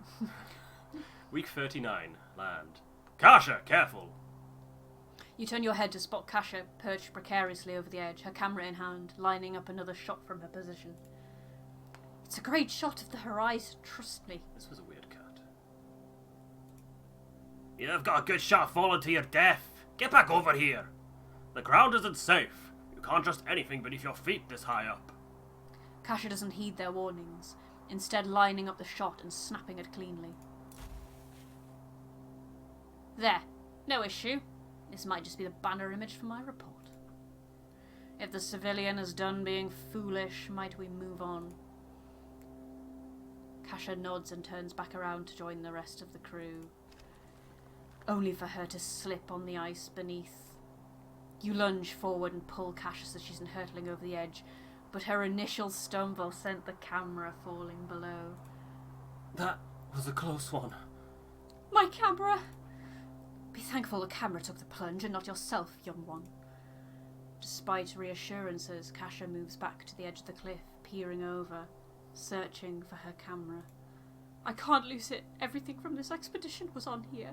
Speaker 1: Week 39, land. Kasha, careful!
Speaker 2: You turn your head to spot Kasha perched precariously over the edge, her camera in hand, lining up another shot from her position. It's a great shot of the horizon, trust me.
Speaker 1: This was a weird cut. You've got a good shot falling to your death. Get back over here. The ground isn't safe. You can't trust anything beneath your feet this high up.
Speaker 2: Kasha doesn't heed their warnings, instead lining up the shot and snapping it cleanly. There. No issue. This might just be the banner image for my report. If the civilian is done being foolish, might we move on? Kasha nods and turns back around to join the rest of the crew, only for her to slip on the ice beneath. You lunge forward and pull Kasha so she's hurtling over the edge, but her initial stumble sent the camera falling below.
Speaker 1: That was a close one.
Speaker 2: My camera! Be thankful the camera took the plunge and not yourself, young one. Despite reassurances, Kasha moves back to the edge of the cliff, peering over, searching for her camera. I can't lose it. Everything from this expedition was on here.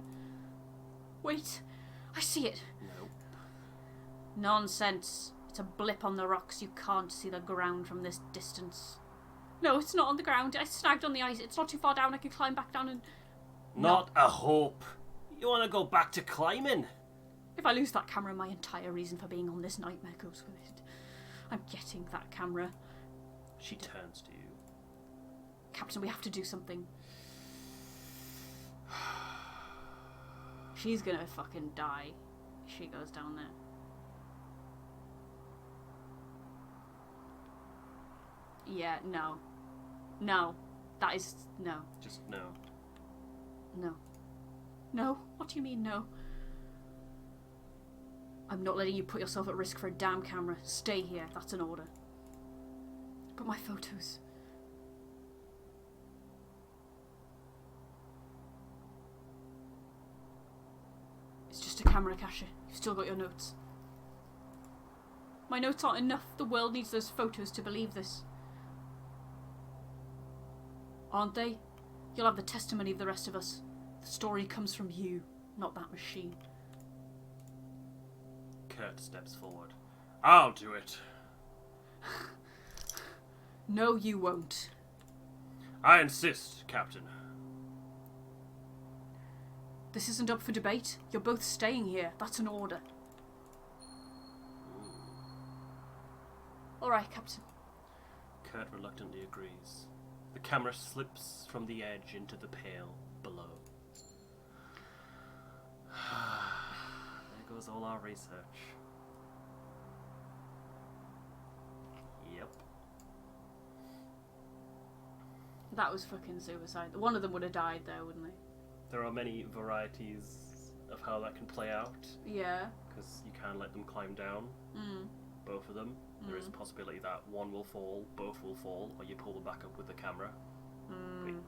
Speaker 2: Wait, I see it.
Speaker 1: Nope.
Speaker 2: Nonsense. It's a blip on the rocks. You can't see the ground from this distance. No, it's not on the ground. I snagged on the ice. It's not too far down. I can climb back down and...
Speaker 1: Not a hope. You want to go back to climbing?
Speaker 2: If I lose that camera, my entire reason for being on this nightmare goes with it. I'm getting that camera.
Speaker 1: She turns to you.
Speaker 2: Captain, we have to do something. She's gonna fucking die if she goes down there. Yeah, no. No. That is... no.
Speaker 1: Just no.
Speaker 2: No. No? What do you mean, no? I'm not letting you put yourself at risk for a damn camera. Stay here. That's an order. But my photos... It's just a camera, Kasha. You've still got your notes. My notes aren't enough. The world needs those photos to believe this. Aren't they? You'll have the testimony of the rest of us. The story comes from you, not that machine.
Speaker 1: Kurt steps forward. I'll do it.
Speaker 2: No, you won't.
Speaker 1: I insist, Captain.
Speaker 2: This isn't up for debate. You're both staying here. That's an order. Alright, Captain.
Speaker 1: Kurt reluctantly agrees. The camera slips from the edge into the pale below. There goes all our research. Yep.
Speaker 2: That was fucking suicide. One of them would have died there, wouldn't they?
Speaker 1: There are many varieties of how that can play out.
Speaker 2: Yeah.
Speaker 1: Because you can let them climb down.
Speaker 2: Mm.
Speaker 1: Both of them. There is a possibility that one will fall, both will fall, or you pull them back up with the camera.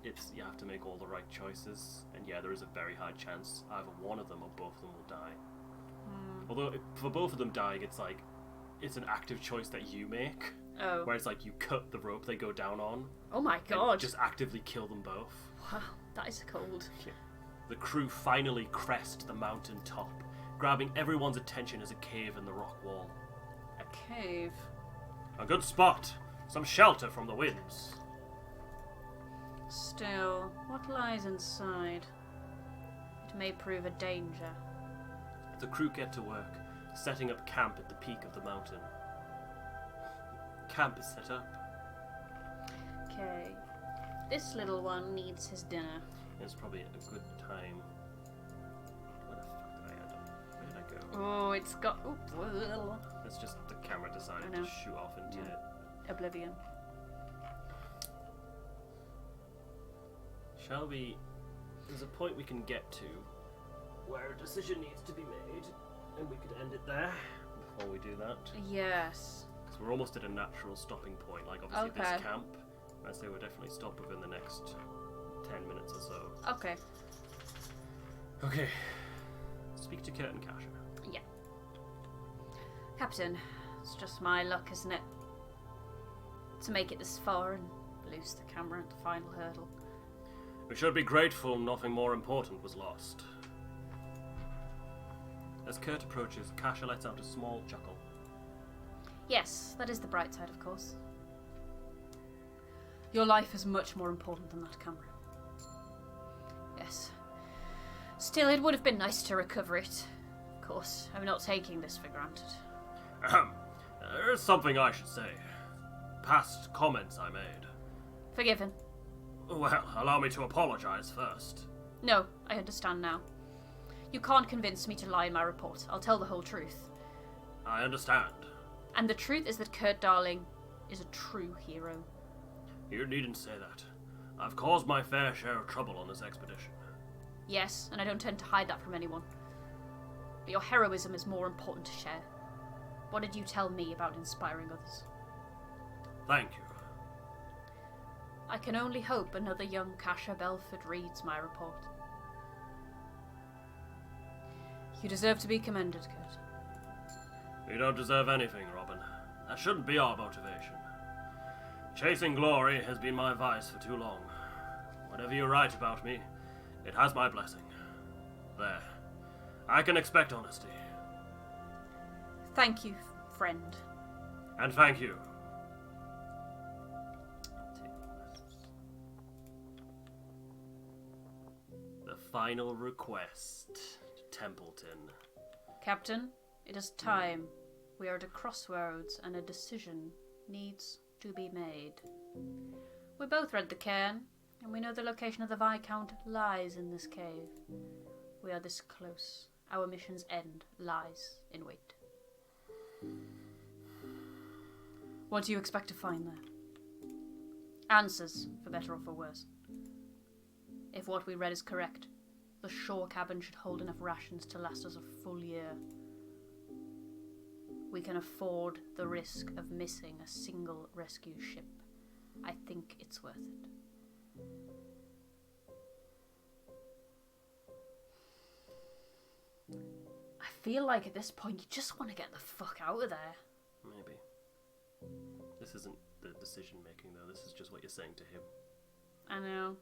Speaker 1: It's you have to make all the right choices, and yeah, there is a very high chance either one of them or both of them will die. Although for both of them dying, it's an active choice that you make.
Speaker 2: Oh.
Speaker 1: Where it's like you cut the rope they go down on.
Speaker 2: Oh my god.
Speaker 1: Just actively kill them both.
Speaker 2: Wow, that is cold.
Speaker 1: Yeah. The crew finally crest the mountaintop, grabbing everyone's attention as a cave in the rock wall.
Speaker 2: A cave?
Speaker 1: A good spot. Some shelter from the winds.
Speaker 2: Still, what lies inside? It may prove a danger.
Speaker 1: The crew get to work, setting up camp at the peak of the mountain. Camp is set up.
Speaker 2: Okay. This little one needs his dinner.
Speaker 1: It's probably a good time. Where the fuck did I end up? Where did I go?
Speaker 2: Oh, it's got...
Speaker 1: It's just the camera decided to shoot off into
Speaker 2: oblivion.
Speaker 1: Shall we... There's a point we can get to where a decision needs to be made, and we could end it there before we do that.
Speaker 2: Yes.
Speaker 1: Because we're almost at a natural stopping point, like obviously this camp. I'd say we'll definitely stop within the next 10 minutes or so.
Speaker 2: Okay.
Speaker 1: Okay. Speak to Kurt and Kasha.
Speaker 2: Yeah. Captain, it's just my luck, isn't it? To make it this far and loose the camera at the final hurdle.
Speaker 1: We should be grateful nothing more important was lost. As Kurt approaches, Kasha lets out a small chuckle.
Speaker 2: Yes, that is the bright side, of course. Your life is much more important than that camera. Yes. Still, it would have been nice to recover it. Of course, I'm not taking this for granted.
Speaker 1: There is something I should say. Past comments I made.
Speaker 2: Forgiven.
Speaker 1: Well, allow me to apologize first.
Speaker 2: No, I understand now. You can't convince me to lie in my report. I'll tell the whole truth.
Speaker 1: I understand.
Speaker 2: And the truth is that Kurt Darling is a true hero.
Speaker 1: You needn't say that. I've caused my fair share of trouble on this expedition.
Speaker 2: Yes, and I don't tend to hide that from anyone. But your heroism is more important to share. What did you tell me about inspiring others?
Speaker 1: Thank you.
Speaker 2: I can only hope another young Kasha Belford reads my report. You deserve to be commended, Kurt.
Speaker 1: We don't deserve anything, Robin. That shouldn't be our motivation. Chasing glory has been my vice for too long. Whatever you write about me, it has my blessing. There. I can expect honesty.
Speaker 2: Thank you, friend.
Speaker 1: And thank you. The final request to Templeton.
Speaker 2: Captain, it is time. We are at a crossroads and a decision needs to be made. We both read the cairn, and we know the location of the Viscount lies in this cave. We are this close. Our mission's end lies in wait. What do you expect to find there? Answers, for better or for worse. If what we read is correct, the shore cabin should hold enough rations to last us a full year. We can afford the risk of missing a single rescue ship. I think it's worth it. I feel like at this point you just want to get the fuck out of there.
Speaker 1: Maybe. This isn't the decision making though, this is just what you're saying to him.
Speaker 2: I know.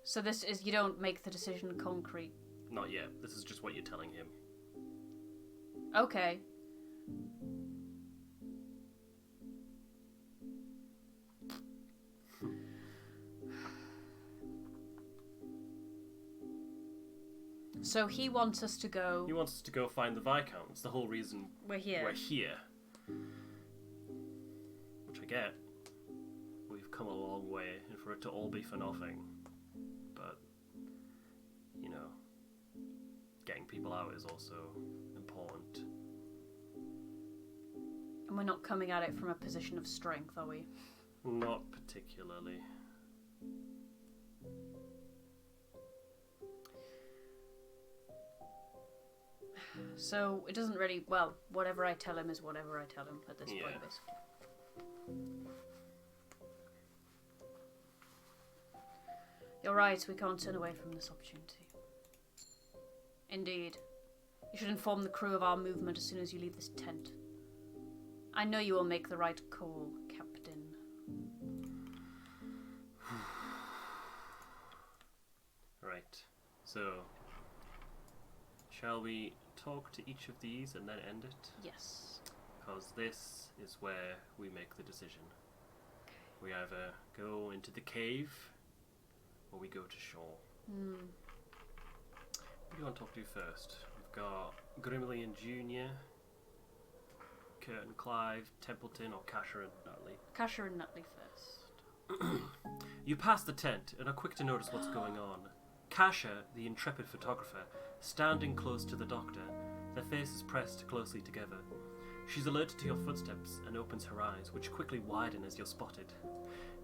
Speaker 2: So this is, you don't make the decision concrete?
Speaker 1: Not yet, this is just what you're telling him.
Speaker 2: Okay. So he wants us to go...
Speaker 1: He wants us to go find the Viscount. It's the whole reason
Speaker 2: we're here.
Speaker 1: Which I get. We've come a long way, and for it to all be for nothing. But, you know, getting people out is also important.
Speaker 2: And we're not coming at it from a position of strength, are we?
Speaker 1: Not particularly.
Speaker 2: So it doesn't really, well, whatever I tell him is whatever I tell him at this point, basically. You're right, we can't turn away from this opportunity. Indeed. You should inform the crew of our movement as soon as you leave this tent. I know you will make the right call, Captain.
Speaker 1: Right. So, shall we talk to each of these and then end it?
Speaker 2: Yes.
Speaker 1: Because this is where we make the decision. We either go into the cave or we go to shore. Who do you want to talk to first? We've got Grimley and Junior, Kurt and Clive, Templeton, or Kasher and Nutley.
Speaker 2: Kasher and Nutley first.
Speaker 1: You pass the tent and are quick to notice what's going on. Kasher, the intrepid photographer, standing close to the doctor, their faces pressed closely together. She's alerted to your footsteps and opens her eyes, which quickly widen as you're spotted.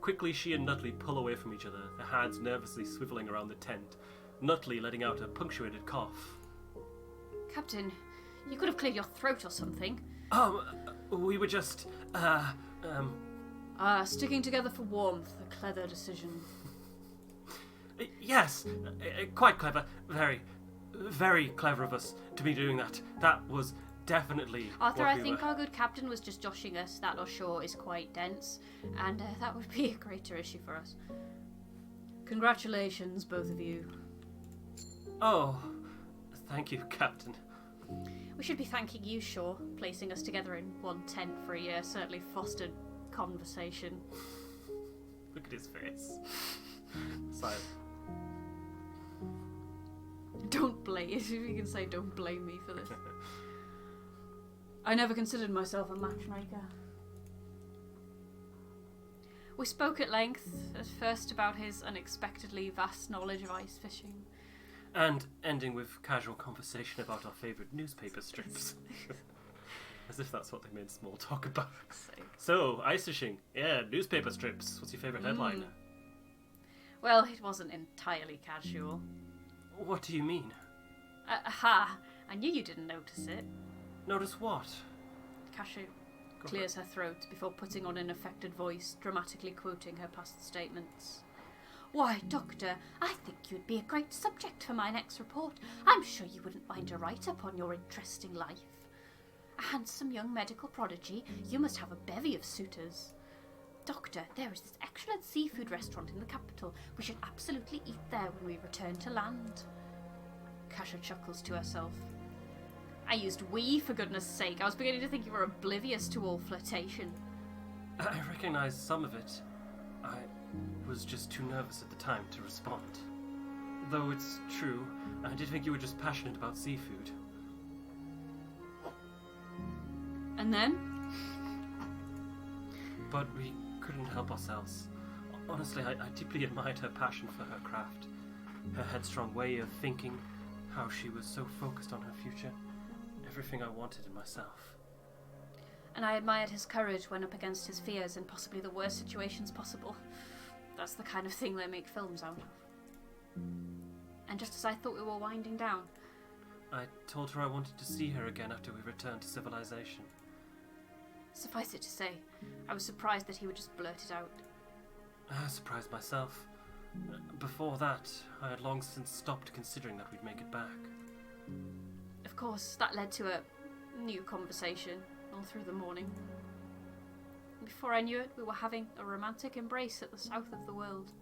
Speaker 1: Quickly, she and Nutley pull away from each other, their hands nervously swiveling around the tent, Nutley letting out a punctuated cough.
Speaker 2: Captain, you could have cleared your throat or something.
Speaker 1: We were just,
Speaker 2: sticking together for warmth, a clever decision.
Speaker 1: Yes, quite clever. Very, very clever of us to be doing that. That was definitely
Speaker 2: Arthur,
Speaker 1: what
Speaker 2: I
Speaker 1: we
Speaker 2: think
Speaker 1: were.
Speaker 2: our good captain was just joshing us. That offshore is quite dense, and that would be a greater issue for us. Congratulations, both of you.
Speaker 1: Oh, thank you, Captain.
Speaker 2: We should be thanking you, Shaw. Placing us together in one tent for a year certainly fostered conversation.
Speaker 1: Look at his face. Silent.
Speaker 2: Don't blame, if you can say don't blame me for this. I never considered myself a matchmaker. We spoke at length, at first about his unexpectedly vast knowledge of ice fishing.
Speaker 1: And ending with casual conversation about our favourite newspaper strips. As if that's what they made small talk about. So, ice fishing. Yeah, newspaper strips. What's your favourite headline?
Speaker 2: Well, it wasn't entirely casual.
Speaker 1: What do you mean?
Speaker 2: Aha! I knew you didn't notice it.
Speaker 1: Notice what?
Speaker 2: Kasher clears her throat before putting on an affected voice, dramatically quoting her past statements. Why, Doctor, I think you'd be a great subject for my next report. I'm sure you wouldn't mind a write-up on your interesting life. A handsome young medical prodigy, you must have a bevy of suitors. Doctor, there is this excellent seafood restaurant in the capital. We should absolutely eat there when we return to land. Kasher chuckles to herself. I used we, for goodness sake. I was beginning to think you were oblivious to all flirtation.
Speaker 1: I recognise some of it. I was just too nervous at the time to respond. Though it's true, I did think you were just passionate about seafood.
Speaker 2: And then?
Speaker 1: But we couldn't help ourselves. Honestly, I deeply admired her passion for her craft. Her headstrong way of thinking, how she was so focused on her future. Everything I wanted in myself.
Speaker 2: And I admired his courage when up against his fears in possibly the worst situations possible. That's the kind of thing they make films out of. And just as I thought we were winding down...
Speaker 1: I told her I wanted to see her again after we returned to civilization.
Speaker 2: Suffice it to say, I was surprised that he would just blurt it out.
Speaker 1: I surprised myself. Before that, I had long since stopped considering that we'd make it back.
Speaker 2: Of course, that led to a new conversation all through the morning. Before I knew it, we were having a romantic embrace at the south of the world.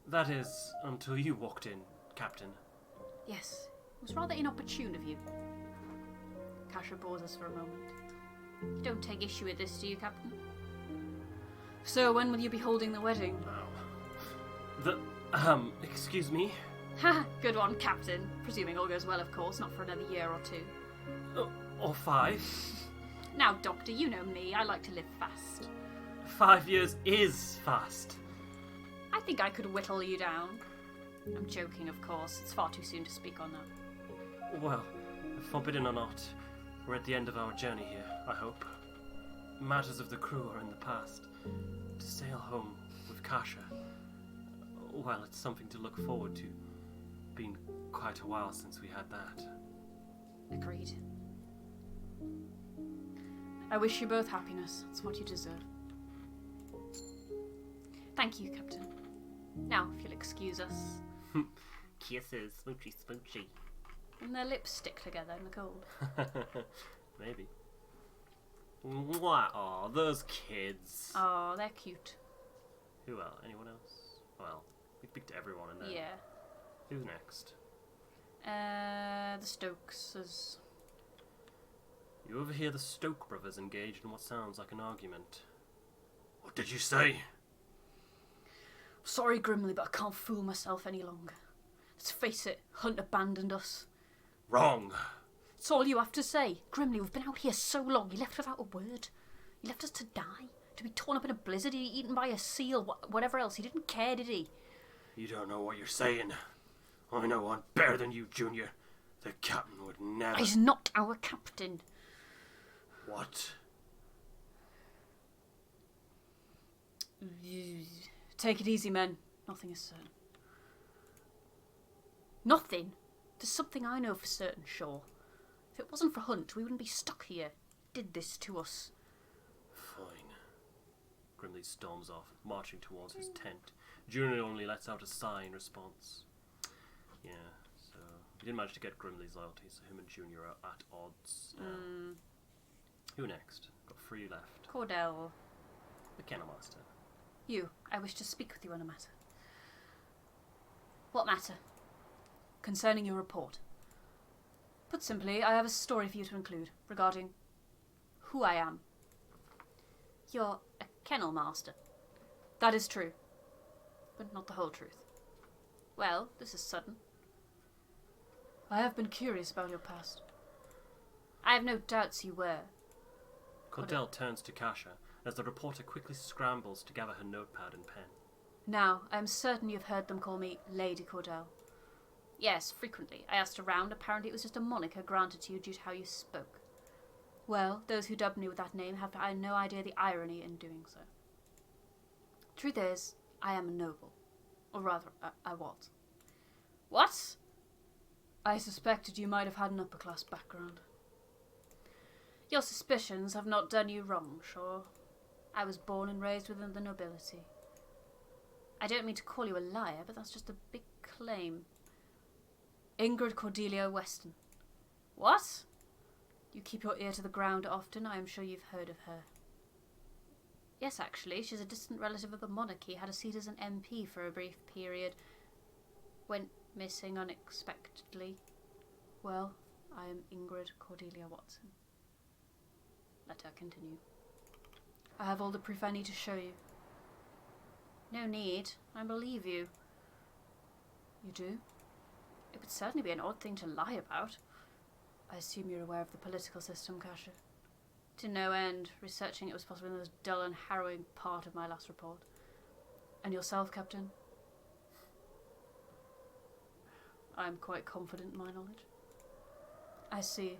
Speaker 1: That is, until you walked in, Captain.
Speaker 2: Yes, it was rather inopportune of you. Kasher pauses for a moment. You don't take issue with this, do you, Captain? So, when will you be holding the wedding?
Speaker 1: Excuse me?
Speaker 2: Ha! Good one, Captain. Presuming all goes well, of course, not for another year or two.
Speaker 1: Or 5?
Speaker 2: Now, Doctor, you know me. I like to live fast.
Speaker 1: 5 years is fast.
Speaker 2: I think I could whittle you down. I'm joking, of course. It's far too soon to speak on that.
Speaker 1: Well, forbidden or not, we're at the end of our journey here, I hope. Matters of the crew are in the past. To sail home with Kasher, well, it's something to look forward to. Been quite a while since we had that.
Speaker 2: Agreed. I wish you both happiness. It's what you deserve. Thank you, Captain. Now, if you'll excuse us.
Speaker 1: Kisses, smoochy, smoochy.
Speaker 2: And their lips stick together in the cold.
Speaker 1: Maybe. What? Aw, those kids.
Speaker 2: Oh, they're cute.
Speaker 1: Who else? Anyone else? Well, we picked everyone in there.
Speaker 2: Yeah.
Speaker 1: Who's next?
Speaker 2: The Stokeses.
Speaker 1: You overhear the Stoke brothers engaged in what sounds like an argument. What did you say?
Speaker 2: Sorry, Grimly, but I can't fool myself any longer. Let's face it, Hunt abandoned us.
Speaker 1: Wrong.
Speaker 2: It's all you have to say. Grimly, we've been out here so long, he left without a word. He left us to die, to be torn up in a blizzard, eaten by a seal, whatever else. He didn't care, did he?
Speaker 1: You don't know what you're saying. I know I'm better than you, Junior. The captain would never...
Speaker 2: He's not our captain.
Speaker 1: What?
Speaker 2: Take it easy, men. Nothing is certain. Nothing? There's something I know for certain, sure. If it wasn't for Hunt, we wouldn't be stuck here. He did this to us.
Speaker 1: Fine. Grimly storms off, marching towards his tent. Junior only lets out a sigh in response. Yeah, so we didn't manage to get Grimly's loyalty, so him and Junior are at odds. Who next? Got 3 left.
Speaker 2: Cordell.
Speaker 1: The Kennel Master.
Speaker 2: You. I wish to speak with you on a matter. What matter? Concerning your report. Put simply, I have a story for you to include regarding who I am. You're a Kennel Master. That is true, but not the whole truth. Well, this is sudden. I have been curious about your past. I have no doubts you were.
Speaker 1: Cordell turns to Kasha as the reporter quickly scrambles to gather her notepad and pen.
Speaker 2: Now, I am certain you've heard them call me Lady Cordell. Yes, frequently. I asked around. Apparently it was just a moniker granted to you due to how you spoke. Well, those who dubbed me with that name have no idea the irony in doing so. Truth is, I am a noble. Or rather, I was. What? I suspected you might have had an upper-class background. Your suspicions have not done you wrong, sure. I was born and raised within the nobility. I don't mean to call you a liar, but that's just a big claim. Ingrid Cordelia Weston. What? You keep your ear to the ground often. I am sure you've heard of her. Yes, actually, she's a distant relative of the monarchy, had a seat as an MP for a brief period. Went missing unexpectedly. Well, I am Ingrid Cordelia Watson. Let her continue. I have all the proof I need to show you. No need. I believe you. You do? It would certainly be an odd thing to lie about. I assume you're aware of the political system, Kasha. To no end. Researching it was possibly the most dull and harrowing part of my last report. And yourself, Captain? I'm quite confident in my knowledge. I see.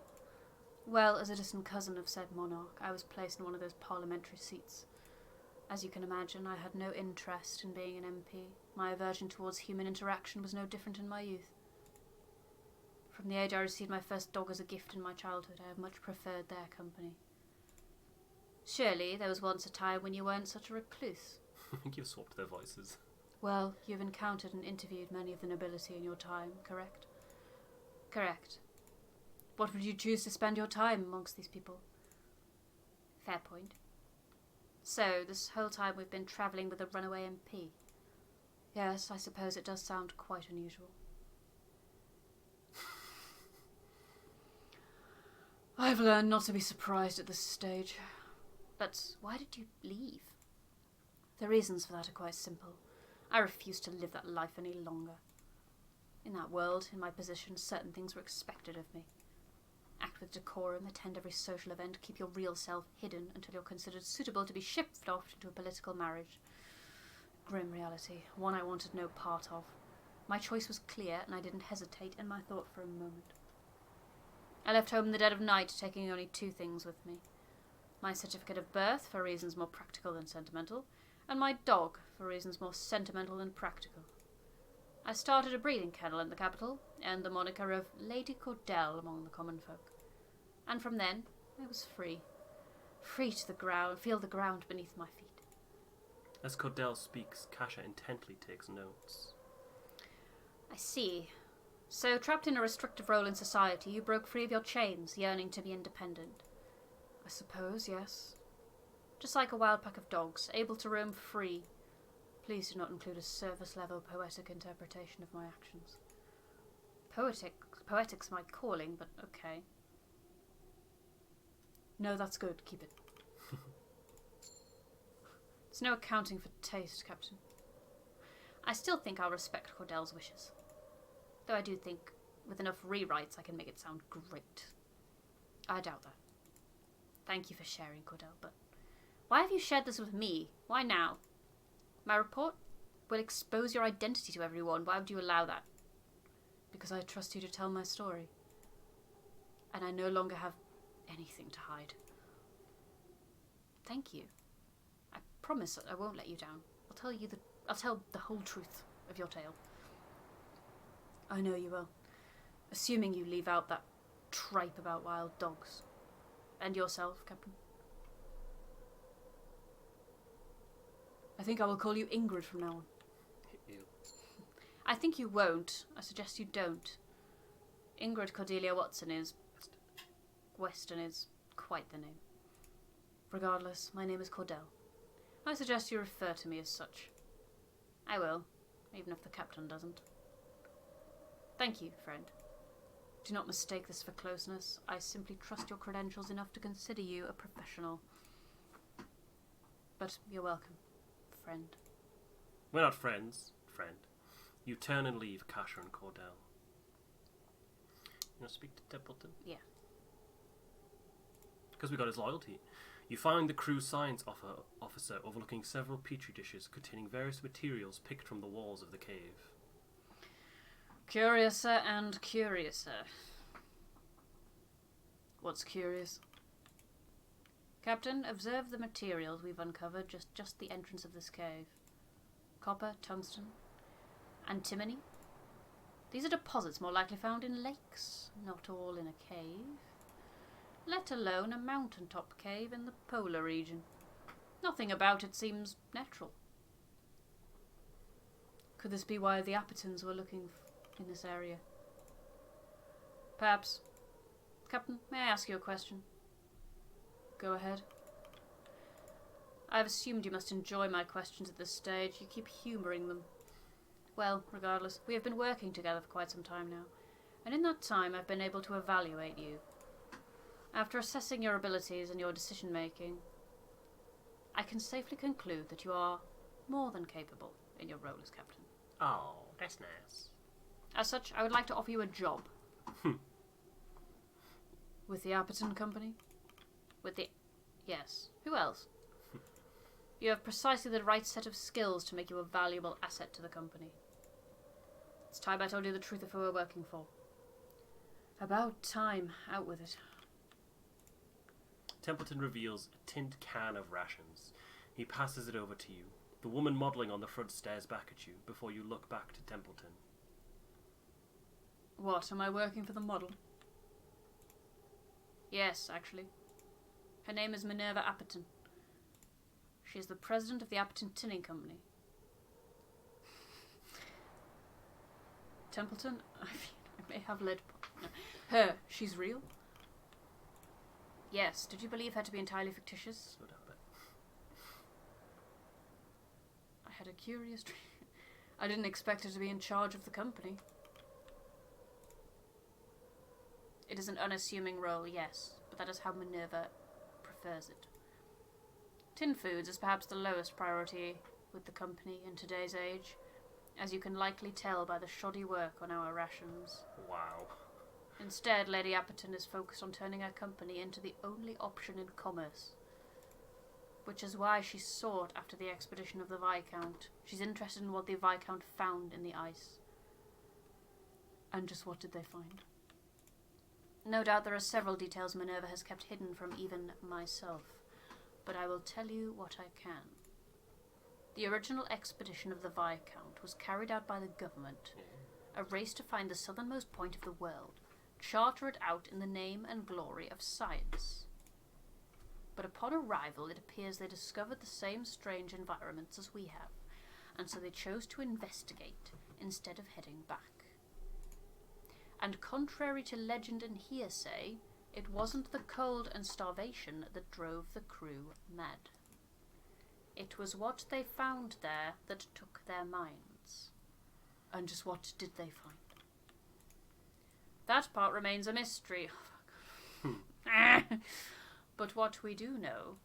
Speaker 2: Well, as a distant cousin of said monarch, I was placed in one of those parliamentary seats. As you can imagine, I had no interest in being an MP. My aversion towards human interaction was no different in my youth. From the age I received my first dog as a gift in my childhood, I have much preferred their company. Surely there was once a time when you weren't such a recluse.
Speaker 1: I think you've swapped their voices.
Speaker 2: Well, you've encountered and interviewed many of the nobility in your time, correct? Correct. What would you choose to spend your time amongst these people? Fair point. So, this whole time we've been travelling with a runaway MP. Yes, I suppose it does sound quite unusual. I've learned not to be surprised at this stage. But why did you leave? The reasons for that are quite simple. I refuse to live that life any longer. In that world, in my position, certain things were expected of me. Act with decorum, attend every social event, keep your real self hidden until you're considered suitable to be shipped off into a political marriage. Grim reality, one I wanted no part of. My choice was clear, and I didn't hesitate in my thought for a moment. I left home in the dead of night, taking only 2 things with me. My certificate of birth, for reasons more practical than sentimental, and my dog, for reasons more sentimental than practical. I started a breeding kennel in the capital, and the moniker of Lady Cordell among the common folk. And from then, I was free. Free to the ground, feel the ground beneath my feet.
Speaker 1: As Cordell speaks, Kasha intently takes notes.
Speaker 2: I see. So, trapped in a restrictive role in society, you broke free of your chains, yearning to be independent. I suppose, yes. Just like a wild pack of dogs, able to roam free. Please do not include a service-level poetic interpretation of my actions. Poetic's my calling, but okay. No, that's good. Keep it. There's no accounting for taste, Captain. I still think I'll respect Cordell's wishes. Though I do think, with enough rewrites, I can make it sound great. I doubt that. Thank you for sharing, Cordell, but why have you shared this with me? Why now? My report will expose your identity to everyone. Why would you allow that? Because I trust you to tell my story. And I no longer have anything to hide. Thank you. I promise I won't let you down. I'll tell the whole truth of your tale. I know you will. Assuming you leave out that tripe about wild dogs. And yourself, Captain. I think I will call you Ingrid from now on.
Speaker 1: Ew.
Speaker 2: I think you won't. I suggest you don't. Ingrid Cordelia Watson is... Weston is quite the name. Regardless, my name is Cordell. I suggest you refer to me as such. I will, even if the captain doesn't. Thank you, friend. Do not mistake this for closeness. I simply trust your credentials enough to consider you a professional. But you're welcome, friend.
Speaker 1: We're not friends, friend. You turn and leave Kasha and Cordell. You want to speak to Templeton?
Speaker 2: Yeah.
Speaker 1: Because we got his loyalty. You find the crew science officer overlooking several petri dishes containing various materials picked from the walls of the cave.
Speaker 2: Curiouser and curiouser. What's curious? Captain, observe the materials we've uncovered just the entrance of this cave. Copper, tungsten, antimony. These are deposits more likely found in lakes, not all in a cave. Let alone a mountaintop cave in the polar region. Nothing about it seems natural. Could this be why the Apatons were looking in this area? Perhaps. Captain, may I ask you a question? Go ahead. I've assumed you must enjoy my questions at this stage. You keep humouring them. Well, regardless, we have been working together for quite some time now, and in that time I've been able to evaluate you. After assessing your abilities and your decision-making, I can safely conclude that you are more than capable in your role as captain.
Speaker 1: Oh, that's nice.
Speaker 2: As such, I would like to offer you a job. With the Apperton Company? Yes. Who else? You have precisely the right set of skills to make you a valuable asset to the company. It's time I told you the truth of who we're working for. About time. Out with it.
Speaker 1: Templeton reveals a tin can of rations. He passes it over to you. The woman modelling on the front stares back at you before you look back to Templeton.
Speaker 2: What, am I working for the model? Yes, actually. Her name is Minerva Apperton. She is the president of the Apperton Tinning Company. Templeton? I may have led... No. Her. She's real? Yes. Did you believe her to be entirely fictitious?
Speaker 1: Slow down a bit.
Speaker 2: I had a curious dream. I didn't expect her to be in charge of the company. It is an unassuming role, yes, but that is how Minerva prefers it. Tin foods is perhaps the lowest priority with the company in today's age, as you can likely tell by the shoddy work on our rations.
Speaker 1: Wow.
Speaker 2: Instead, Lady Apperton is focused on turning her company into the only option in commerce, which is why she sought after the expedition of the Viscount. She's interested in what the Viscount found in the ice. And just what did they find? No doubt there are several details Minerva has kept hidden from even myself, but I will tell you what I can. The original expedition of the Viscount was carried out by the government, a race to find the southernmost point of the world, charter it out in the name and glory of science. But upon arrival, it appears they discovered the same strange environments as we have, and so they chose to investigate instead of heading back. And contrary to legend and hearsay, it wasn't the cold and starvation that drove the crew mad. It was what they found there that took their minds. And just what did they find? That part remains a mystery. But what we do know,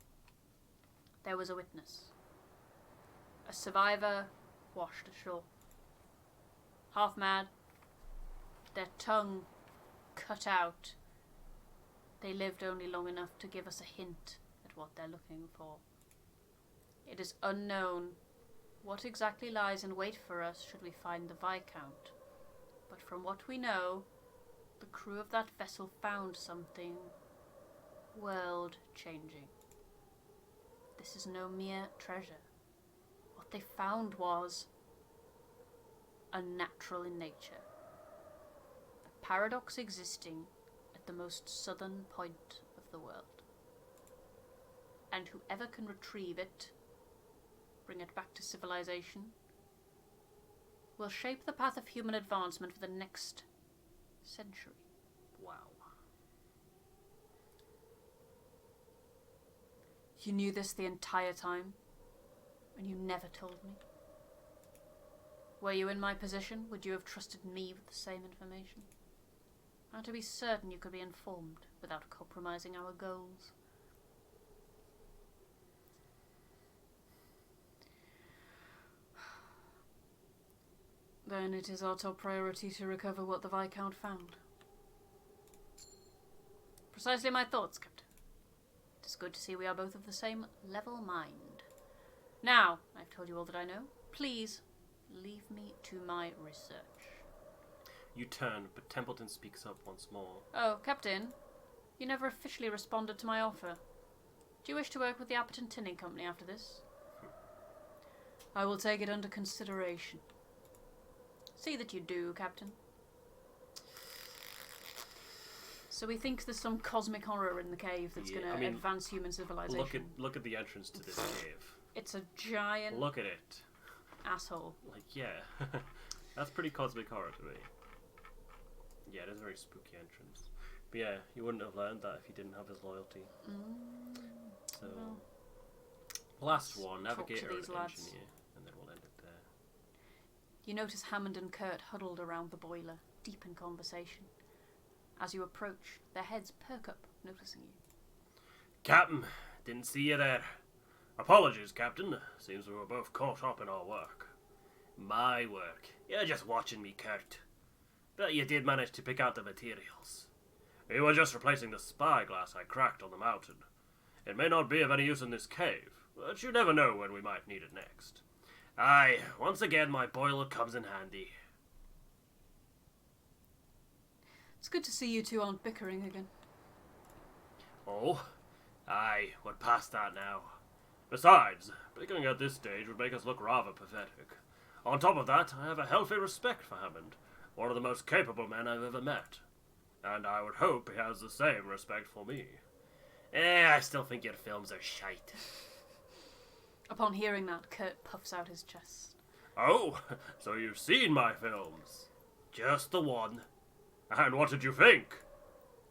Speaker 2: there was a witness. A survivor washed ashore. Half mad, their tongue cut out. They lived only long enough to give us a hint at what they're looking for. It is unknown what exactly lies in wait for us should we find the Viscount. But from what we know, the crew of that vessel found something world-changing. This is no mere treasure. What they found was unnatural in nature. A paradox existing at the most southern point of the world. And whoever can retrieve it, bring it back to civilization, will shape the path of human advancement for the next century.
Speaker 1: Wow.
Speaker 2: You knew this the entire time, and you never told me. Were you in my position, would you have trusted me with the same information? How to be certain you could be informed without compromising our goals? Then it is our top priority to recover what the Viscount found. Precisely my thoughts, Captain. It is good to see we are both of the same level mind. Now, I've told you all that I know. Please, leave me to my research.
Speaker 1: You turn, but Templeton speaks up once more.
Speaker 2: Oh, Captain, you never officially responded to my offer. Do you wish to work with the Apperton Tinning Company after this? I will take it under consideration. See that you do, Captain. So we think there's some cosmic horror in the cave that's going to advance human civilization.
Speaker 1: Look at the entrance to this cave.
Speaker 2: It's a giant...
Speaker 1: Look at it.
Speaker 2: Asshole.
Speaker 1: Like, yeah. That's pretty cosmic horror to me. Yeah, it is a very spooky entrance. But yeah, you wouldn't have learned that if you didn't have his loyalty. So, last one, navigator and engineer, and then we'll end it there.
Speaker 2: You notice Hammond and Kurt huddled around the boiler, deep in conversation. As you approach, their heads perk up, noticing you.
Speaker 1: Captain, didn't see you there. Apologies, Captain. Seems we were both caught up in our work. My work. You're just watching me, Kurt. But you did manage to pick out the materials. We were just replacing the spyglass I cracked on the mountain. It may not be of any use in this cave, but you never know when we might need it next. Aye, once again my boiler comes in handy.
Speaker 2: It's good to see you two aren't bickering again.
Speaker 1: Oh? Aye, we're past that now. Besides, bickering at this stage would make us look rather pathetic. On top of that, I have a healthy respect for Hammond, one of the most capable men I've ever met. And I would hope he has the same respect for me. I still think your films are shite.
Speaker 2: Upon hearing that, Kurt puffs out his chest.
Speaker 1: Oh, so you've seen my films? Just the one. And what did you think?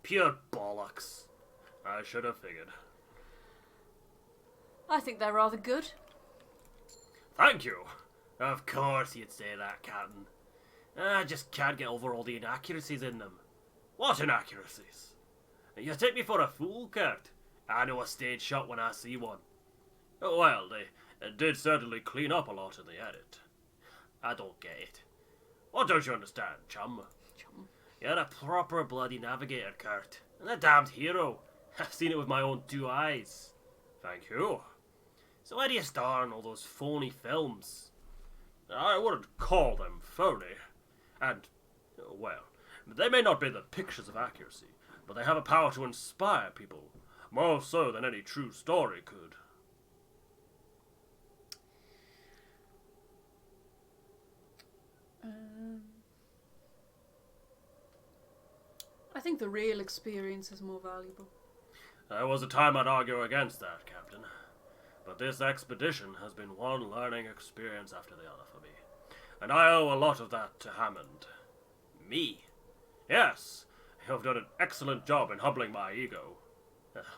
Speaker 1: Pure bollocks. I should have figured.
Speaker 2: I think they're rather good.
Speaker 1: Thank you. Of course you'd say that, Captain. I just can't get over all the inaccuracies in them. What inaccuracies? You take me for a fool, Kurt. I know a stage shot when I see one. Well, they did certainly clean up a lot in the edit. I don't get it. What don't you understand, chum? You're a proper bloody navigator, Kurt. And a damned hero. I've seen it with my own 2 eyes. Thank you. So why do you star in all those phony films? I wouldn't call them phony. And, well, they may not be the pictures of accuracy, but they have a power to inspire people, more so than any true story could.
Speaker 2: I think the real experience is more valuable.
Speaker 1: There was a time I'd argue against that, Captain. But this expedition has been one learning experience after the other for me. And I owe a lot of that to Hammond. Me? Yes, you've done an excellent job in humbling my ego.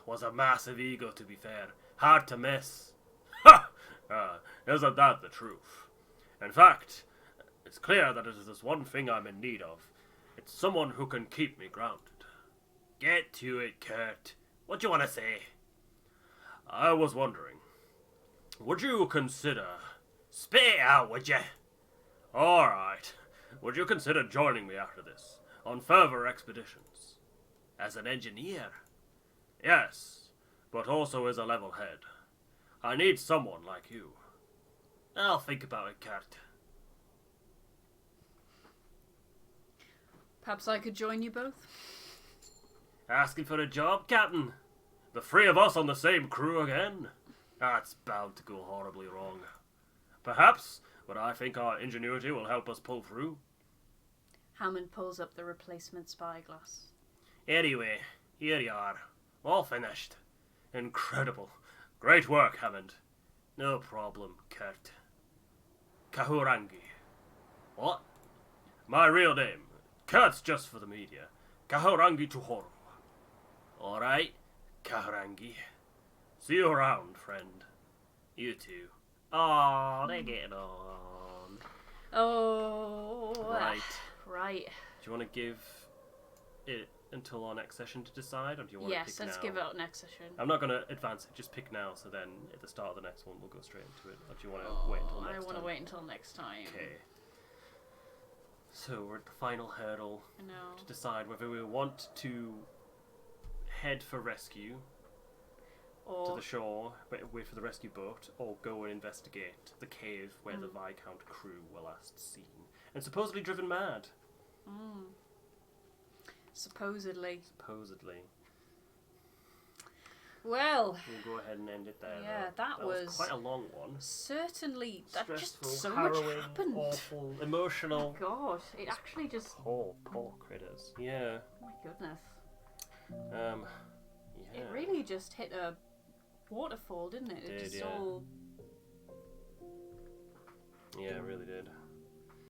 Speaker 1: Was a massive ego, to be fair. Hard to miss. Ha! Isn't that the truth? In fact, it's clear that it is this one thing I'm in need of. It's someone who can keep me grounded. Get to it, Kurt. What do you want to say? I was wondering, would you consider... Spit it out, would you? Alright. Would you consider joining me after this, on further expeditions? As an engineer? Yes, but also as a level head. I need someone like you. I'll think about it, Kurt.
Speaker 2: Perhaps I could join you both?
Speaker 1: Asking for a job, Captain? The three of us on the same crew again? That's bound to go horribly wrong. Perhaps, but I think our ingenuity will help us pull through.
Speaker 2: Hammond pulls up the replacement spyglass.
Speaker 1: Anyway, here you are. All finished. Incredible. Great work, Hammond. No problem, Kurt. Kahurangi. What? My real name. Kurt's just for the media. Kahurangi Tuhoru. Alright, Kahurangi. See you around, friend. You too. Oh, they're getting on.
Speaker 2: Oh,
Speaker 1: Right. Do you want to give it until our next session to decide, or do you want to pick now?
Speaker 2: Yes, let's give it next session.
Speaker 1: I'm not going to advance it, just pick now, so then at the start of the next one we'll go straight into it. Or do you want to wait until next time?
Speaker 2: I want to wait until next time.
Speaker 1: Okay. So we're at the final hurdle
Speaker 2: I know.
Speaker 1: to decide whether we want to head for rescue
Speaker 2: Or
Speaker 1: to the shore, wait for the rescue boat, or go and investigate the cave where the Viscount crew were last seen and supposedly driven mad.
Speaker 2: Supposedly.
Speaker 1: We'll
Speaker 2: Well,
Speaker 1: go ahead and end it there.
Speaker 2: yeah,
Speaker 1: though.
Speaker 2: that
Speaker 1: was quite a long one.
Speaker 2: Certainly, that just
Speaker 1: Stressful,
Speaker 2: so much
Speaker 1: harrowing,
Speaker 2: happened.
Speaker 1: awful, emotional.
Speaker 2: God, it actually just.
Speaker 1: Poor critters. Yeah.
Speaker 2: Oh my goodness.
Speaker 1: Yeah.
Speaker 2: It really just hit a waterfall, didn't it?
Speaker 1: It did,
Speaker 2: just
Speaker 1: yeah.
Speaker 2: all.
Speaker 1: Yeah, it really did.